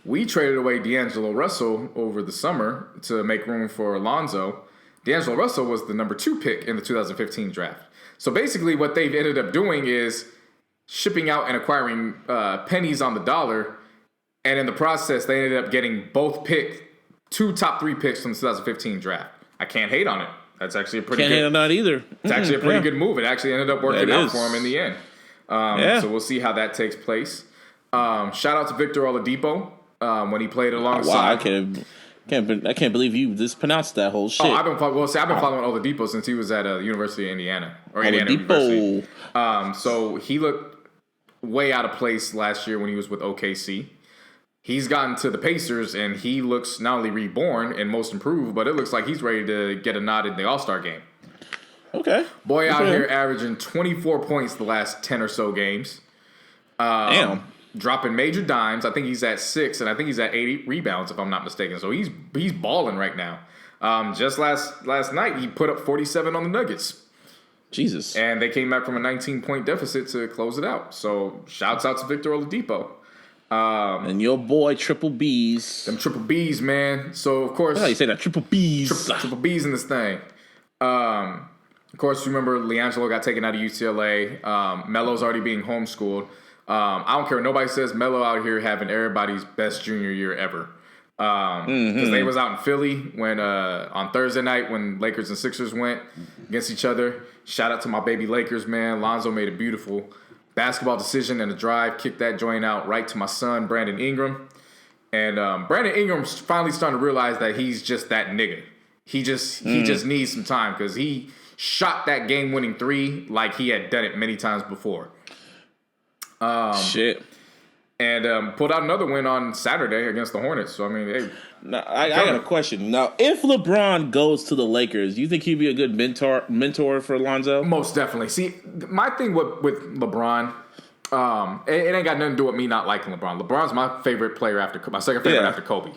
We traded away D'Angelo Russell over the summer to make room for Alonzo. D'Angelo Russell was the number 2 pick in the 2015 draft. So basically what they've ended up doing is shipping out and acquiring pennies on the dollar, and in the process, they ended up getting both 2 top 3 picks from the 2015 draft. I can't hate on it. That's actually a pretty Can't hate on that either. It's actually a pretty good move. It actually ended up working out for him in the end. So we'll see how that takes place. Shout out to Victor Oladipo when he played alongside. Wow, I can't believe you mispronounced that whole shit. I've been following Oladipo since he was at University of Indiana Indiana University. So he looked way out of place last year when he was with OKC. He's gotten to the Pacers, and he looks not only reborn and most improved, but it looks like he's ready to get a nod in the All-Star game. Okay. Boy out here averaging 24 points the last 10 or so games. Damn. Dropping major dimes. I think he's at 6, and I think he's at 8 rebounds, if I'm not mistaken. So he's balling right now. Just last night, he put up 47 on the Nuggets. Jesus. And they came back from a 19-point deficit to close it out. So shouts out to Victor Oladipo. And your boy Triple B's. Them Triple B's, man. So, of course... How you say that? Triple B's. Triple B's in this thing. Of course, remember, LiAngelo got taken out of UCLA. Melo's already being homeschooled. I don't care what nobody says. Melo out here having everybody's best junior year ever. Because they was out in Philly when on Thursday night when Lakers and Sixers went against each other. Shout out to my baby Lakers, man. Lonzo made a beautiful basketball decision and a drive, kicked that joint out right to my son, Brandon Ingram. And Brandon Ingram's finally starting to realize that he's just that nigga. He just needs some time because he shot that game-winning 3 like he had done it many times before. Shit. And pulled out another win on Saturday against the Hornets. So, I mean, hey. Now, I got a question. Now, if LeBron goes to the Lakers, you think he'd be a good mentor for Lonzo? Most definitely. See, my thing with LeBron, it ain't got nothing to do with me not liking LeBron. LeBron's my favorite player my second favorite after Kobe.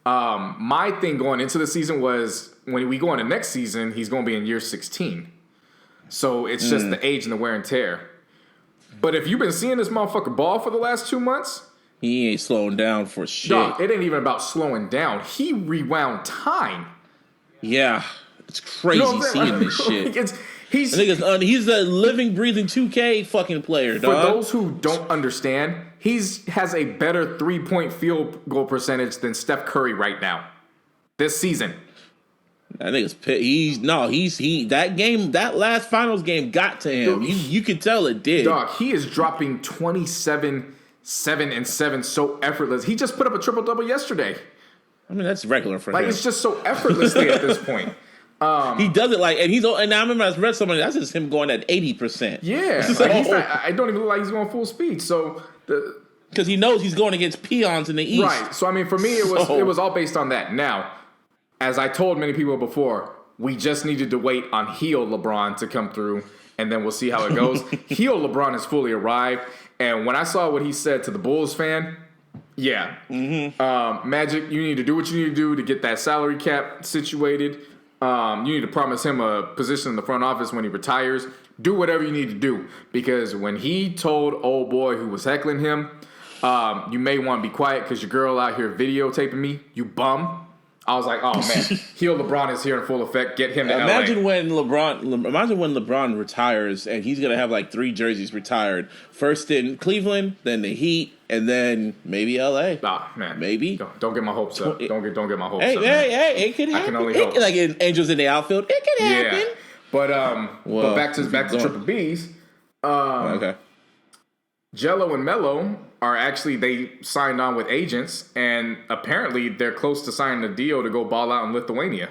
My thing going into the season was when we go into next season, he's going to be in year 16. So it's just the age and the wear and tear. But if you've been seeing this motherfucker ball for the last 2 months, he ain't slowing down for shit. Dog, it ain't even about slowing down. He rewound time. Yeah, it's crazy seeing this shit. He's a living, breathing 2K fucking player, dog. For those who don't understand, has a better 3-point field goal percentage than Steph Curry right now. This season. I think that last finals game got to him. You could tell it did. Dog, he is dropping 27, 7, and 7 so effortless. He just put up a triple-double yesterday. I mean, that's regular for him. Like, it's just so effortlessly at this point. He does it like, and I remember I read somebody, that's just him going at 80%. Yeah. So, like I don't even look like he's going full speed. So because he knows he's going against peons in the East. Right. So, I mean, for me, it was all based on that. Now, as I told many people before, we just needed to wait on heel LeBron to come through, and then we'll see how it goes. Heel LeBron has fully arrived, and when I saw what he said to the Bulls fan, yeah. Magic, you need to do what you need to do to get that salary cap situated. You need to promise him a position in the front office when he retires. Do whatever you need to do, because when he told old boy who was heckling him, you may want to be quiet because your girl out here videotaping me, you bum. I was like, oh man, heel LeBron is here in full effect. Get him to LA. Imagine when LeBron retires and he's gonna have like 3 jerseys retired. First in Cleveland, then the Heat, and then maybe LA. Ah man, maybe. Don't get my hopes up. Don't get my hopes up. Hey, it could happen. I can only hope. Like in Angels in the Outfield, it could happen. Yeah. But back to Triple B's. Okay. Jello and Mello are actually, they signed on with agents, and apparently they're close to signing a deal to go ball out in Lithuania.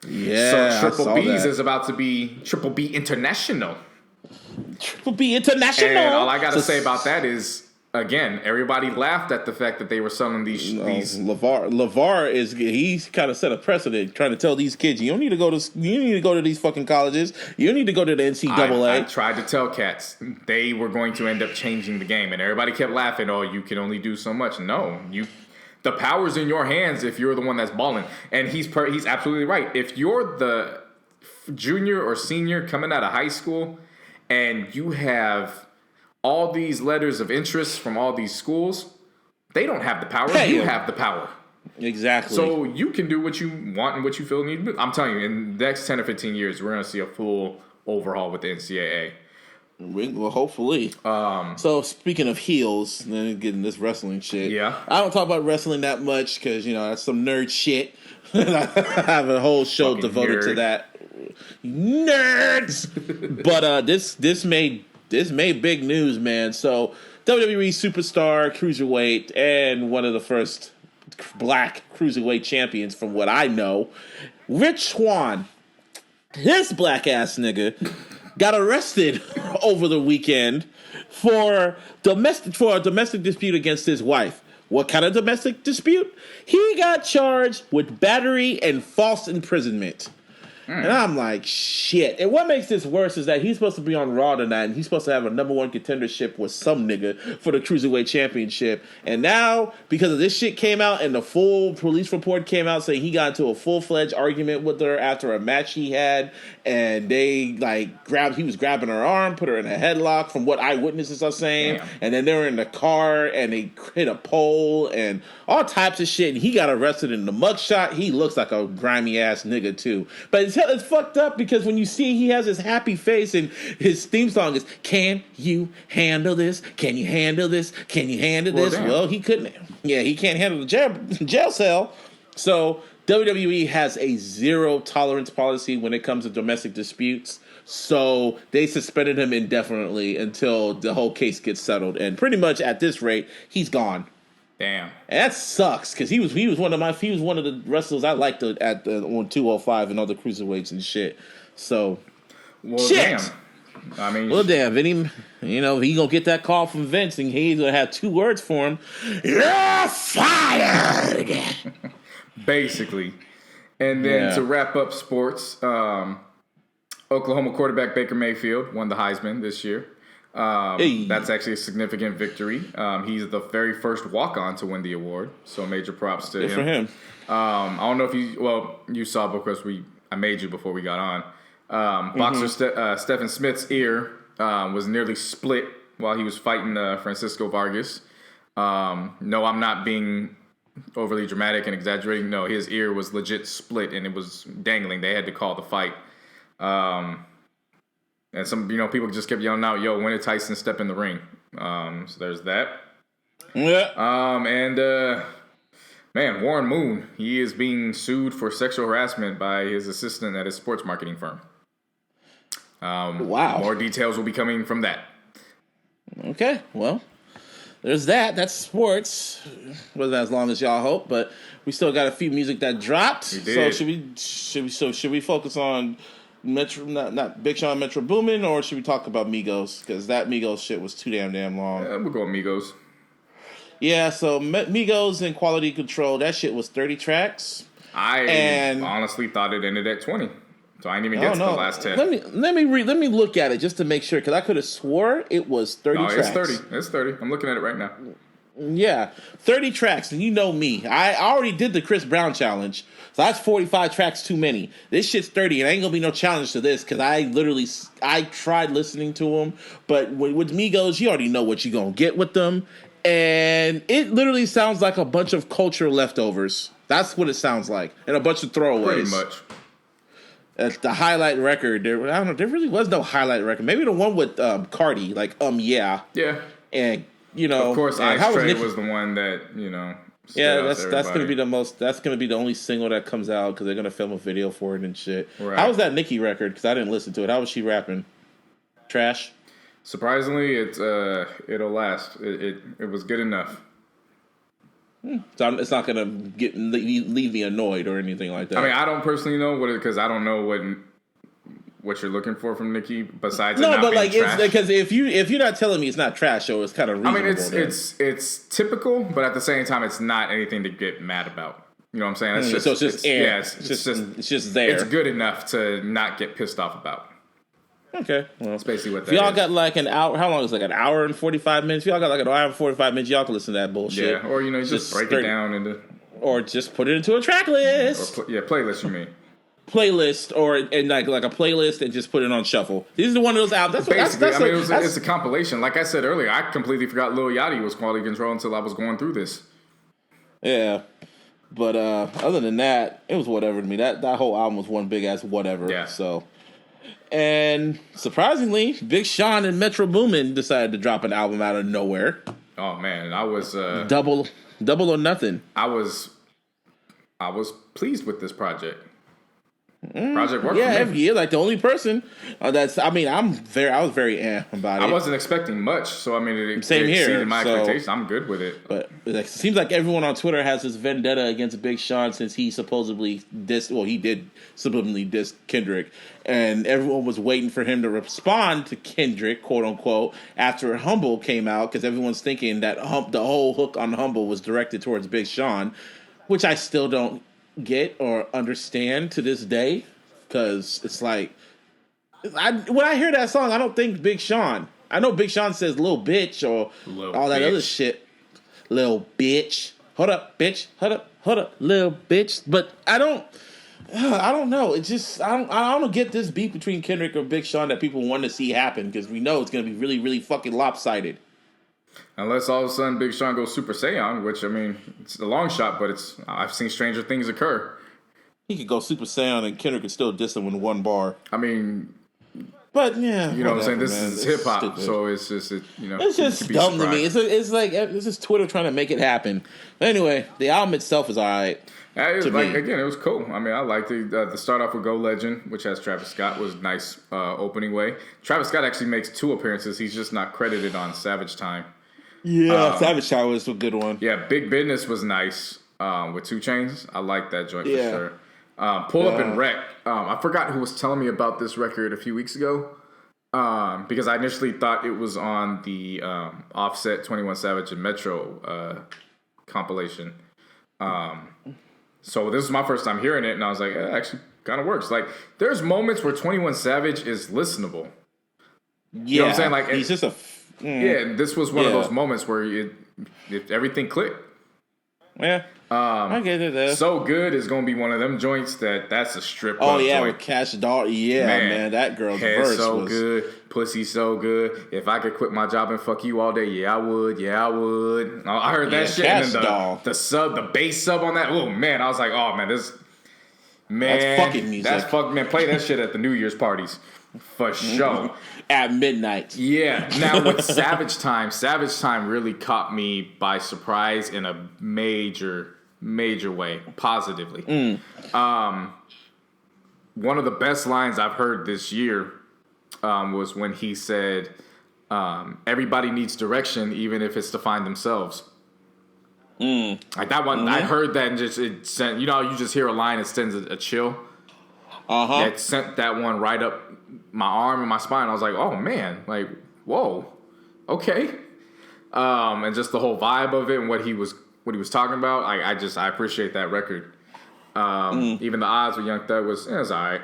Yeah, so Triple B's is about to be Triple B International. Triple B International. And all I got to say about that is, again, everybody laughed at the fact that they were selling these. LeVar he's kind of set a precedent, trying to tell these kids, you don't need to go to these fucking colleges. You don't need to go to the NCAA. I tried to tell cats they were going to end up changing the game, and everybody kept laughing. Oh, you can only do so much. No, the power's in your hands if you're the one that's balling. And he's absolutely right. If you're the junior or senior coming out of high school, and you have all these letters of interest from all these schools, they don't have the power. You have the power. Exactly. So you can do what you want and what you feel you need to do. I'm telling you, in the next 10 or 15 years, we're going to see a full overhaul with the NCAA. Well, hopefully. So speaking of heels, then getting this wrestling shit. Yeah. I don't talk about wrestling that much because, that's some nerd shit. I have a whole show fucking devoted to that. Nerds! But this made big news, man. So WWE superstar, cruiserweight, and one of the first black cruiserweight champions from what I know, Rich Swann, this black ass nigga, got arrested over the weekend for a domestic dispute against his wife. What kind of domestic dispute? He got charged with battery and false imprisonment. And I'm like, shit. And what makes this worse is that he's supposed to be on Raw tonight, and he's supposed to have a number 1 contendership with some nigga for the Cruiserweight Championship. And now, because of this shit came out, and the full police report came out saying he got into a full-fledged argument with her after a match he had, and they, he was grabbing her arm, put her in a headlock, from what eyewitnesses are saying. Damn. And then they were in the car, and they hit a pole, and all types of shit. And he got arrested in the mugshot. He looks like a grimy-ass nigga, too. But it's fucked up because when you see he has his happy face and his theme song is, can you handle this? Can you handle this? Can you handle this? Damn. Well, he couldn't. Yeah, he can't handle the jail cell. So WWE has a 0 tolerance policy when it comes to domestic disputes. So they suspended him indefinitely until the whole case gets settled. And pretty much at this rate, he's gone. Damn, and that sucks because he was one of the wrestlers I liked on 205 and other cruiserweights and shit. So, shit. Damn. I mean, well, damn, Vinny. He gonna get that call from Vince, and he's gonna have 2 words for him. You're fired. Basically, and then to wrap up sports, Oklahoma quarterback Baker Mayfield won the Heisman this year. That's actually a significant victory. He's the very first walk-on to win the award, so major props to him. For him. I don't know if you saw because I made you before we got on. Boxer Stephen Smith's ear was nearly split while he was fighting Francisco Vargas. No, I'm not being overly dramatic and exaggerating. No, his ear was legit split and it was dangling. They had to call the fight. And some, people just kept yelling out, "Yo, when did Tyson step in the ring?" So there's that. Yeah. Man, Warren Moon, he is being sued for sexual harassment by his assistant at his sports marketing firm. Wow. More details will be coming from that. Okay, well, there's that. That's sports. Wasn't as long as y'all hope, but we still got a few music that dropped. So should we focus on Metro, not Big Sean, Metro Boomin, or should we talk about Migos? Because that Migos shit was too damn long. Yeah, we'll go with Migos. Yeah, so Migos and Quality Control, that shit was 30 tracks. I honestly thought it ended at 20. So I didn't even get to the last 10. Let me look at it just to make sure, because I could have swore it was 30 tracks. It's 30. It's 30. I'm looking at it right now. Yeah, 30 tracks, and you know me. I already did the Chris Brown challenge, so that's 45 tracks too many. This shit's 30, and ain't gonna be no challenge to this, because I tried listening to them, but with Migos, you already know what you're gonna get with them, and it literally sounds like a bunch of culture leftovers. That's what it sounds like, and a bunch of throwaways. Pretty much. The highlight record, there really was no highlight record. Maybe the one with Cardi, like Yeah. And you know, of course, Ashtray was the one that Yeah, that's gonna be that's gonna be the only single that comes out because they're gonna film a video for it and shit. Right. How was that Nicki record? Because I didn't listen to it. How was she rapping? Trash. Surprisingly, it'll last. It was good enough. So it's not gonna leave me annoyed or anything like that. I mean, I don't personally know because I don't know what you're looking for from Nicki besides it's because if you're not telling me it's not trash, so it's kind of reasonable. I mean, it's typical, but at the same time, it's not anything to get mad about. You know what I'm saying? It's just there. It's good enough to not get pissed off about. Okay, well, that's basically what that is. If y'all got like an hour, how long is it, like an hour and 45 minutes? If y'all got like an hour and 45 minutes, y'all can listen to that bullshit. Yeah, or just break it down into, or just put it into a track list. Playlist. You mean playlist, or and like a playlist and just put it on shuffle. These are one of those albums. That's it's a compilation. Like I said earlier, I completely forgot Lil Yachty was Quality Control until I was going through this. Yeah. But other than that, it was whatever to me. That whole album was one big ass whatever. Yeah. So, and surprisingly, Big Sean and Metro Boomin decided to drop an album out of nowhere. Oh man, I was double or nothing. I was pleased with this project. Project worked for me. Yeah, like the only person I was very about it. I wasn't expecting much, so I mean, it exceeded my expectations. I'm good with it. But it seems like everyone on Twitter has this vendetta against Big Sean since he supposedly he did subliminally diss Kendrick, and everyone was waiting for him to respond to Kendrick, quote unquote, after Humble came out, because everyone's thinking that the whole hook on Humble was directed towards Big Sean, which I still don't get or understand to this day, because it's like when I hear that song, I don't think Big Sean. I know Big Sean says "little bitch" or all that other shit. Little bitch, hold up, bitch, hold up, little bitch. But I don't know. It's just I don't get this beef between Kendrick or Big Sean that people want to see happen, because we know it's gonna be really, really fucking lopsided. Unless all of a sudden Big Sean goes Super Saiyan, which, I mean, it's a long shot, but I've seen stranger things occur. He could go Super Saiyan and Kendrick could still diss him in one bar. I mean, but yeah, you know what I'm saying? This is hip hop, so it's just it's just dumb to me. It's just Twitter trying to make it happen. But anyway, the album itself is alright. Again, it was cool. I mean, I liked it. The start off with Go Legend, which has Travis Scott, was a nice opening way. Travis Scott actually makes 2 appearances. He's just not credited on Savage Time. Yeah, Savage Time was a good one. Yeah, Big Business was nice with 2 Chainz. I like that joint for sure. Pull Up and Wreck. I forgot who was telling me about this record a few weeks ago, because I initially thought it was on the Offset, 21 Savage, and Metro compilation. So this was my first time hearing it, and I was like, it actually kind of works. Like, there's moments where 21 Savage is listenable. You know what I'm saying? Like, he's just a... this was one of those moments where everything clicked. Yeah, I get it. There. So Good is going to be one of them joints that's a strip. Oh yeah, joint. With Cash Doll. Yeah, man, that girl's verse so was good. Pussy so good. If I could quit my job and fuck you all day, yeah, I would. Yeah, I would. I heard that shit. Cash and Doll. The bass sub on that. Oh man, I was like, oh man, that's fucking music. That's man. Play that shit at the New Year's parties. For sure. At midnight. Yeah. Now with Savage Time really caught me by surprise in a major way, positively. One of the best lines I've heard this year was when he said, Everybody needs direction, even if it's to find themselves. Like that one, Mm-hmm. I heard that and it sent. You just hear a line, it sends a chill. That sent that one right up my arm and my spine. I was like, oh man, like whoa, okay. And just the whole vibe of it and what he was talking about. I appreciate that record. Even the odds with Young Thug was all right.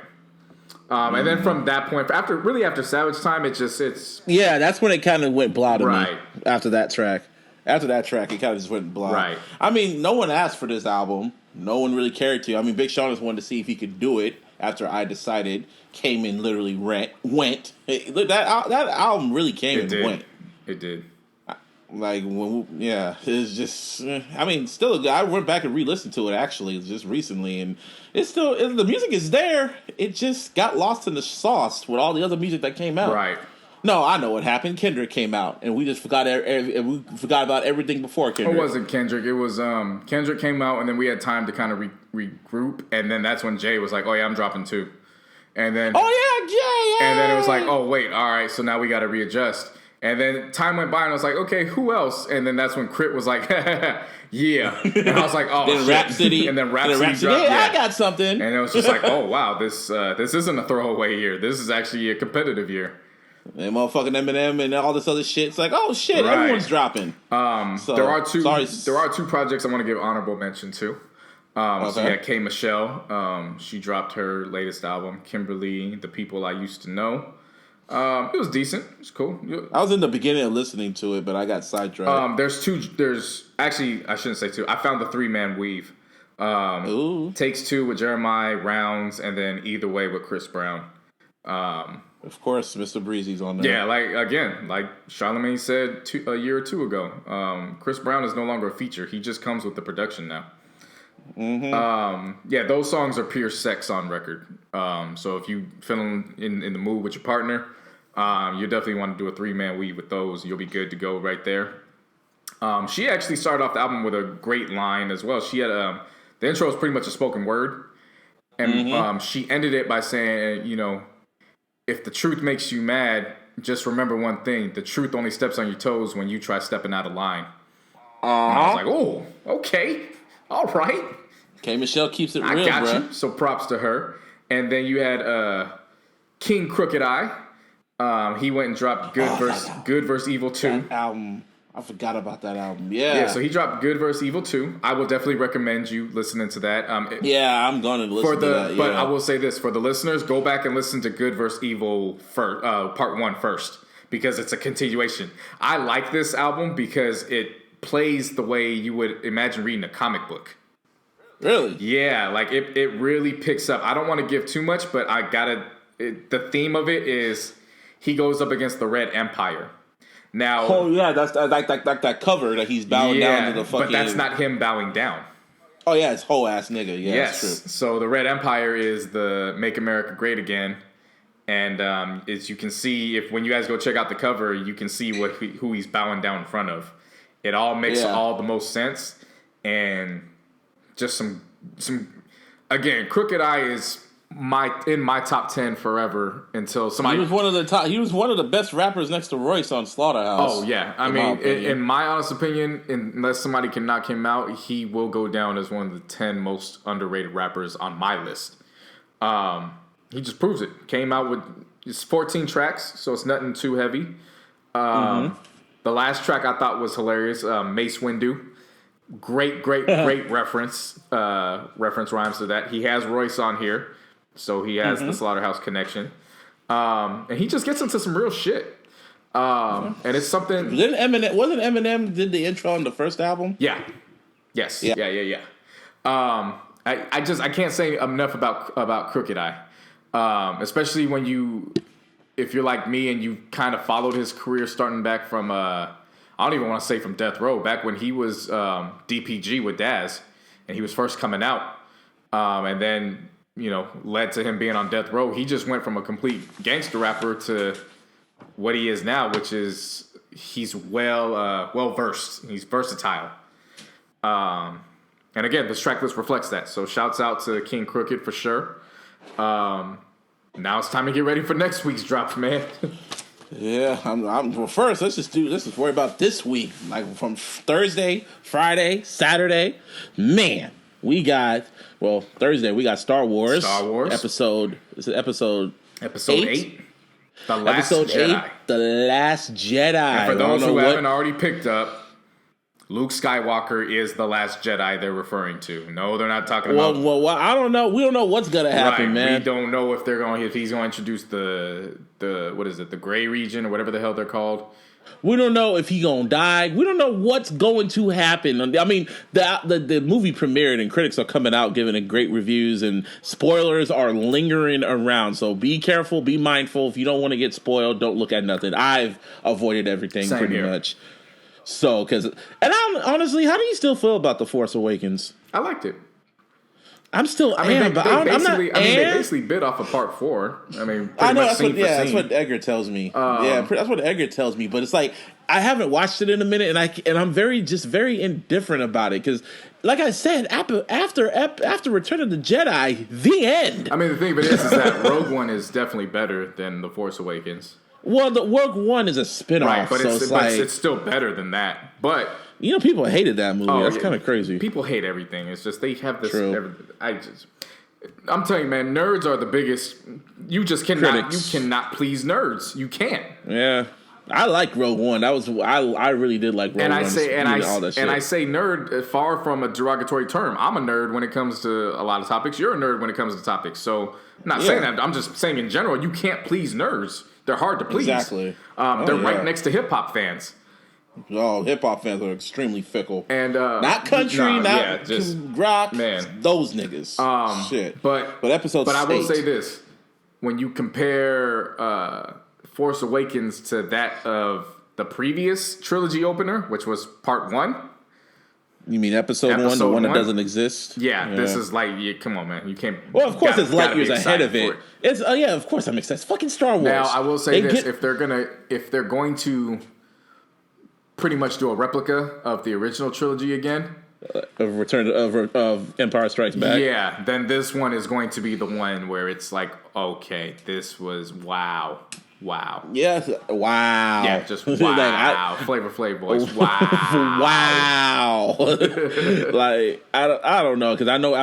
And then from that point, after Savage Time, it's that's when it kind of went blah to right. me. After that track, it kind of just went blah. Right. I mean, no one asked for this album. No one really cared to. I mean, Big Sean just wanted to see if he could do it. After I decided, came and literally went. That album really came went. It did. Like it's just. I mean, still, I went back and re-listened to it actually just recently, and the music is there. It just got lost in the sauce with all the other music that came out. Right. No, I know what happened. Kendrick came out, and we just forgot. We forgot about everything before Kendrick. It wasn't Kendrick. It was Kendrick came out, and then we had time to kind of regroup, and then that's when Jay was like, "Oh yeah, I'm dropping 2," and then Jay, and then it was like, "Oh wait, all right, so now we got to readjust." And then time went by, and I was like, "Okay, who else?" And then that's when Crit was like, "Yeah," and I was like, "Oh." Then Rhapsody, and then Rhapsody dropped. Yeah, I got something, and it was just like, "Oh wow, this isn't a throwaway year. This is actually a competitive year." And motherfucking Eminem and all this other shit. It's like, oh shit, right. Everyone's dropping. So there are two projects I want to give honorable mention to. So yeah, K. Michelle, she dropped her latest album, Kimberly, The People I Used to Know. It was decent. It's cool. I was in the beginning of listening to it, but I got sidetracked. There's actually, I shouldn't say 2. I found the 3-man weave. Takes 2 with Jeremiah Rounds, and then Either Way with Chris Brown. Of course, Mr. Breezy's on there. Yeah, like Charlamagne said a year or 2 ago, Chris Brown is no longer a feature. He just comes with the production now. Yeah, those songs are pure sex on record. So if you feeling in the mood with your partner, you definitely want to do a 3-man weave with those. You'll be good to go right there. She actually started off the album with a great line as well. She had the intro was pretty much a spoken word, and she ended it by saying, if the truth makes you mad, just remember one thing: the truth only steps on your toes when you try stepping out of line. And I was like, oh, okay, all right. K. Michelle keeps it real, I got bro. you. So props to her. And then you had King Crooked Eye. He went and dropped Good vs. Evil 2. That album, I forgot about that album. Yeah, so he dropped Good vs. Evil 2. I will definitely recommend you listening to that. I'm going to listen to that. But I will say this, for the listeners, go back and listen to Good vs. Evil Part 1 first, because it's a continuation. I like this album because it plays the way you would imagine reading a comic book. Really? Yeah, like it really picks up. I don't want to give too much, but the theme of it is he goes up against the Red Empire. Now, that's like that cover that he's bowing down to the fucking. But that's not him bowing down. Oh yeah, it's whole ass nigga. Yeah, yes. That's true. So the Red Empire is the Make America Great Again, and as you can see, when you guys go check out the cover, you can see who he's bowing down in front of. It all makes all the most sense, and just some again, Crooked Eye is in my top 10 forever until somebody. He was one of the top. He was one of the best rappers next to Royce on Slaughterhouse. Oh yeah, I mean, in my honest opinion, unless somebody can knock him out, he will go down as one of the 10 most underrated rappers on my list. He just proves it. Came out with it's 14 tracks, so it's nothing too heavy. The last track I thought was hilarious. Mace Windu. Great reference rhymes to that. He has Royce on here, so he has the Slaughterhouse connection. And he just gets into some real shit. And it's something. Wasn't Eminem did the intro on the first album? Yeah. Yes. Yeah. I can't say enough about Crooked Eye. Especially if you're like me and you kind of followed his career starting back from I don't even want to say from Death Row, back when he was DPG with Daz, and he was first coming out, and then led to him being on Death Row. He just went from a complete gangster rapper to what he is now, which is he's well versed. He's versatile, and again, this track list reflects that. So shouts out to King Crooked for sure. Now it's time to get ready for next week's drops, man. Yeah, well, first, let's just worry about this week. Like from Thursday, Friday, Saturday. Man, we got, Thursday, we got Star Wars. Episode, is it episode 8? The Last episode Jedi. 8, The Last Jedi. And for those who haven't already picked up, Luke Skywalker is the Last Jedi they're referring to. No, they're not talking about. Well, I don't know. We don't know what's gonna happen, man. We don't know if he's going to introduce the what is it, the gray region or whatever the hell they're called. We don't know if he gonna die. We don't know what's going to happen. I mean, the movie premiered and critics are coming out giving it great reviews, and spoilers are lingering around. So be careful, be mindful. If you don't want to get spoiled, don't look at nothing. I've avoided everything pretty much. So, honestly, how do you still feel about The Force Awakens? I liked it. I'm still I'm not. They basically bit off of part 4. I mean, I know that's what Edgar tells me. That's what Edgar tells me. But it's like I haven't watched it in a minute, and I'm very indifferent about it because, like I said, after Return of the Jedi, the end. I mean, the thing of it is that Rogue One is definitely better than The Force Awakens. Well, the Rogue One is a spinoff, right? But so it's still better than that. But people hated that movie. That's kind of crazy. People hate everything. It's just they have this. I'm telling you, man, nerds are the biggest. You just cannot. Critics. You cannot please nerds. You can't. Yeah, I like Rogue One. I really did like Rogue One. I say nerd far from a derogatory term. I'm a nerd when it comes to a lot of topics. You're a nerd when it comes to topics. So I'm not saying that. I'm just saying in general, you can't please nerds. They're hard to please. Exactly. They're right next to hip hop fans. Oh, hip hop fans are extremely fickle. And not country, just rock. Man, those niggas. Shit. But episode. But I will say this: when you compare Force Awakens to that of the previous trilogy opener, which was part 1. You mean episode 1, the one that doesn't exist? Yeah, this is like, come on, man, you can't. Well, of course, it's light years ahead of it. It's of course I'm excited. It's fucking Star Wars. Now, I will say this: if they're going to pretty much do a replica of the original trilogy again, of Return of Empire Strikes Back, yeah, then this one is going to be the one where it's like, okay, this was wow. Yes. Wow. Yeah, just wow. Flavor Flav boys. Wow. Wow. Like I don't know because I know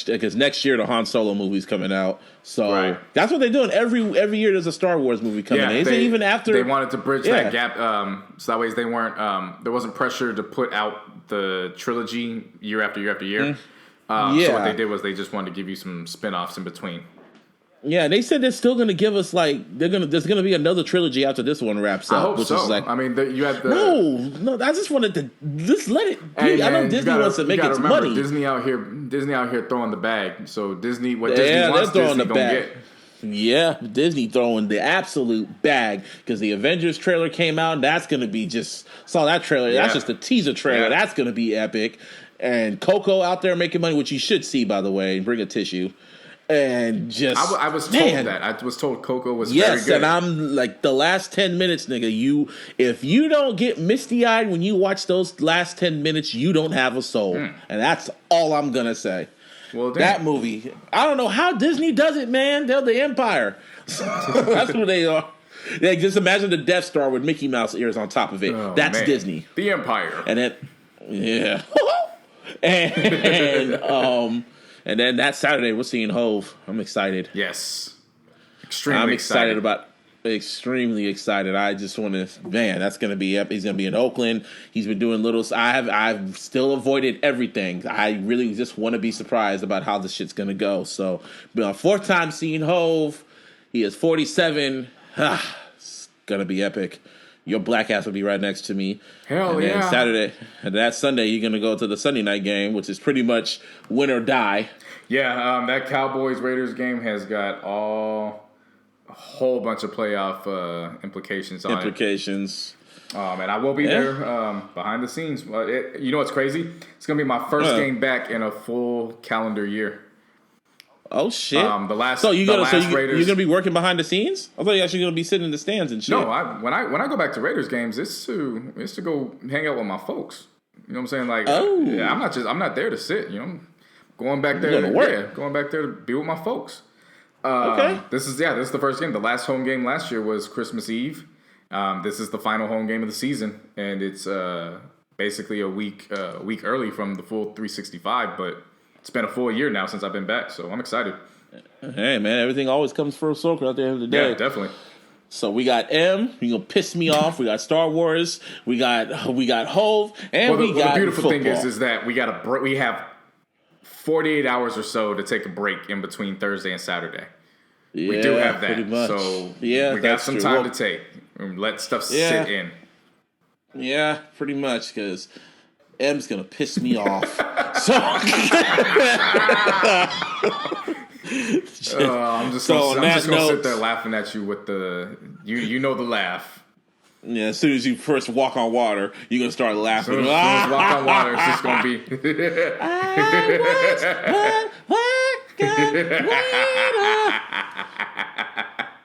because next year the Han Solo movie's coming out, so that's what they're doing every year. There's a Star Wars movie coming in. Even after they wanted to bridge that gap, so that way they weren't there wasn't pressure to put out the trilogy year after year after year. So what they did was they just wanted to give you some spin-offs in between. Yeah, they said they're still going to give us there's going to be another trilogy after this one wraps up. I hope which so. Is like, I mean, you have the no. I just wanted to just let it. Hey, I know Disney wants to make its money. Disney out here throwing the bag. So Disney wants, Disney gonna get. Yeah, Disney throwing the absolute bag because the Avengers trailer came out. That's going to be saw that trailer. Yeah. That's just a teaser trailer. Yeah. That's going to be epic. And Coco out there making money, which you should see, by the way. Bring a tissue. And just I was told that. I was told Coco was very good. And I'm like, the last 10 minutes, nigga, if you don't get misty-eyed when you watch those last 10 minutes, you don't have a soul. And that's all I'm gonna say. Well, damn. That movie, I don't know how Disney does it, man. They're the empire. That's what they are. Like, just imagine the Death Star with Mickey Mouse ears on top of it. Oh, that's Disney. The empire. And then, yeah. And then that Saturday, we're seeing Hove. I'm excited. Yes. Extremely excited. Extremely excited. I just want to, man, that's going to be up. He's going to be in Oakland. He's been doing I've still avoided everything. I really just want to be surprised about how this shit's going to go. So, fourth time seeing Hove. He is 47. It's going to be epic. Your black ass will be right next to me. Hell yeah. And then Saturday, and that Sunday, you're going to go to the Sunday night game, which is pretty much win or die. Yeah, that Cowboys-Raiders game has got a whole bunch of playoff implications on it. And I will be there behind the scenes. You know what's crazy? It's going to be my first game back in a full calendar year. Oh shit! You're gonna be working behind the scenes? I thought you actually gonna be sitting in the stands and shit. No, when I go back to Raiders games, it's to go hang out with my folks. You know what I'm saying? Like, I'm not there to sit. You know, going back there to work. Yeah, going back there to be with my folks. Okay. This is the first game. The last home game last year was Christmas Eve, This is the final home game of the season, and it's basically a week early from the full 365. But it's been a full year now since I've been back, so I'm excited. Hey man, everything always comes full circle at the end of the day. Yeah, definitely. So we got M. You gonna piss me off? We got Star Wars. We got Hove, and we got the beautiful football. thing is that we have 48 hours or so to take a break in between Thursday and Saturday. Yeah, we do have that, pretty much. so yeah, we got some time to take and let stuff sit in. Yeah, pretty much because M's gonna piss me off. So. I'm just gonna sit there laughing at you with the you know the laugh. Yeah, as soon as you first walk on water, you're gonna start laughing. As soon as walk on water, it's just gonna be.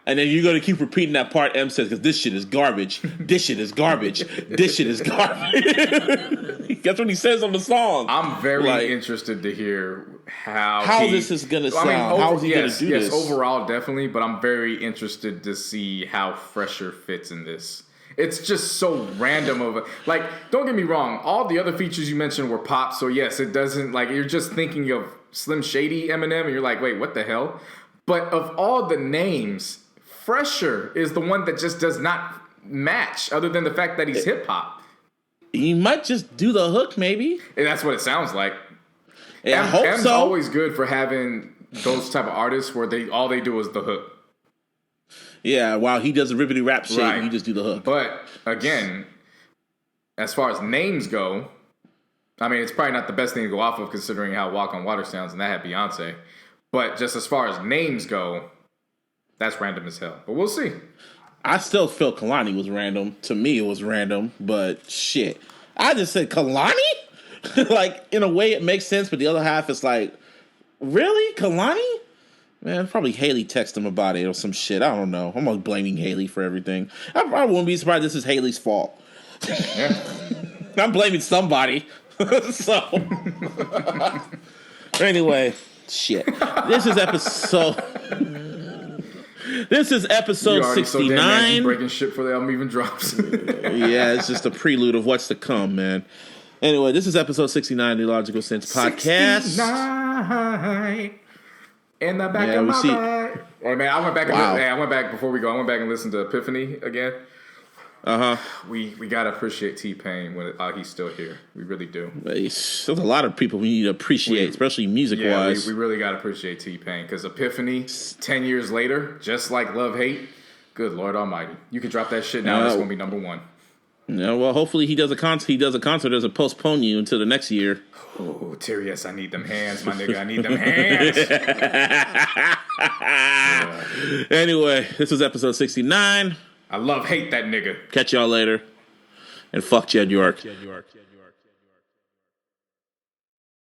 And then you're gonna keep repeating that part M says because this shit is garbage. This shit is garbage. This shit is garbage. That's what he says on the song. I'm very interested to hear how this is gonna sound. How is he gonna do this? Yes, overall definitely, but I'm very interested to see how Fresher fits in this. It's just so random don't get me wrong, all the other features you mentioned were pop, so yes, it doesn't you're just thinking of Slim Shady Eminem and you're like, wait, what the hell? But of all the names, Fresher is the one that just does not match, other than the fact that he's hip hop. He might just do the hook, maybe. And that's what it sounds like. Yeah, I hope M's so. always good for having those type of artists where all they do is the hook. Yeah, while he does the ribbity rap shit, right. You just do the hook. But again, as far as names go, I mean, it's probably not the best thing to go off of considering how Walk on Water sounds, and that had Beyonce. But just as far as names go, that's random as hell. But we'll see. I still feel Kalani was random. To me, it was random, but shit. I just said Kalani? In a way, it makes sense, but the other half is like, really? Kalani? Man, probably Haley texted him about it or some shit. I don't know. I'm blaming Haley for everything. I wouldn't be surprised this is Haley's fault. Yeah. I'm blaming somebody. So, anyway, shit. This is episode 69. So damn breaking shit before the album even drops. Yeah, it's just a prelude of what's to come, man. Anyway, this is episode 69 of the Illogical Sense podcast. 69 in the back of my mind. Oh man, I went back before we go. I went back and listened to Epiphany again. We gotta appreciate T-Pain when he's still here. We really do. There's a lot of people we need to appreciate, especially music-wise. We really gotta appreciate T-Pain because Epiphany, 10 years later, just like Love Hate. Good Lord Almighty, you can drop that shit now. And it's gonna be number one. Yeah, well, hopefully he does a concert. He does a concert. Doesn't postpone you until the next year. Oh, Tyrius, I need them hands, my nigga. I need them hands. Yeah. Anyway, this was episode 69. I hate that nigga. Catch y'all later. And fuck Jed York.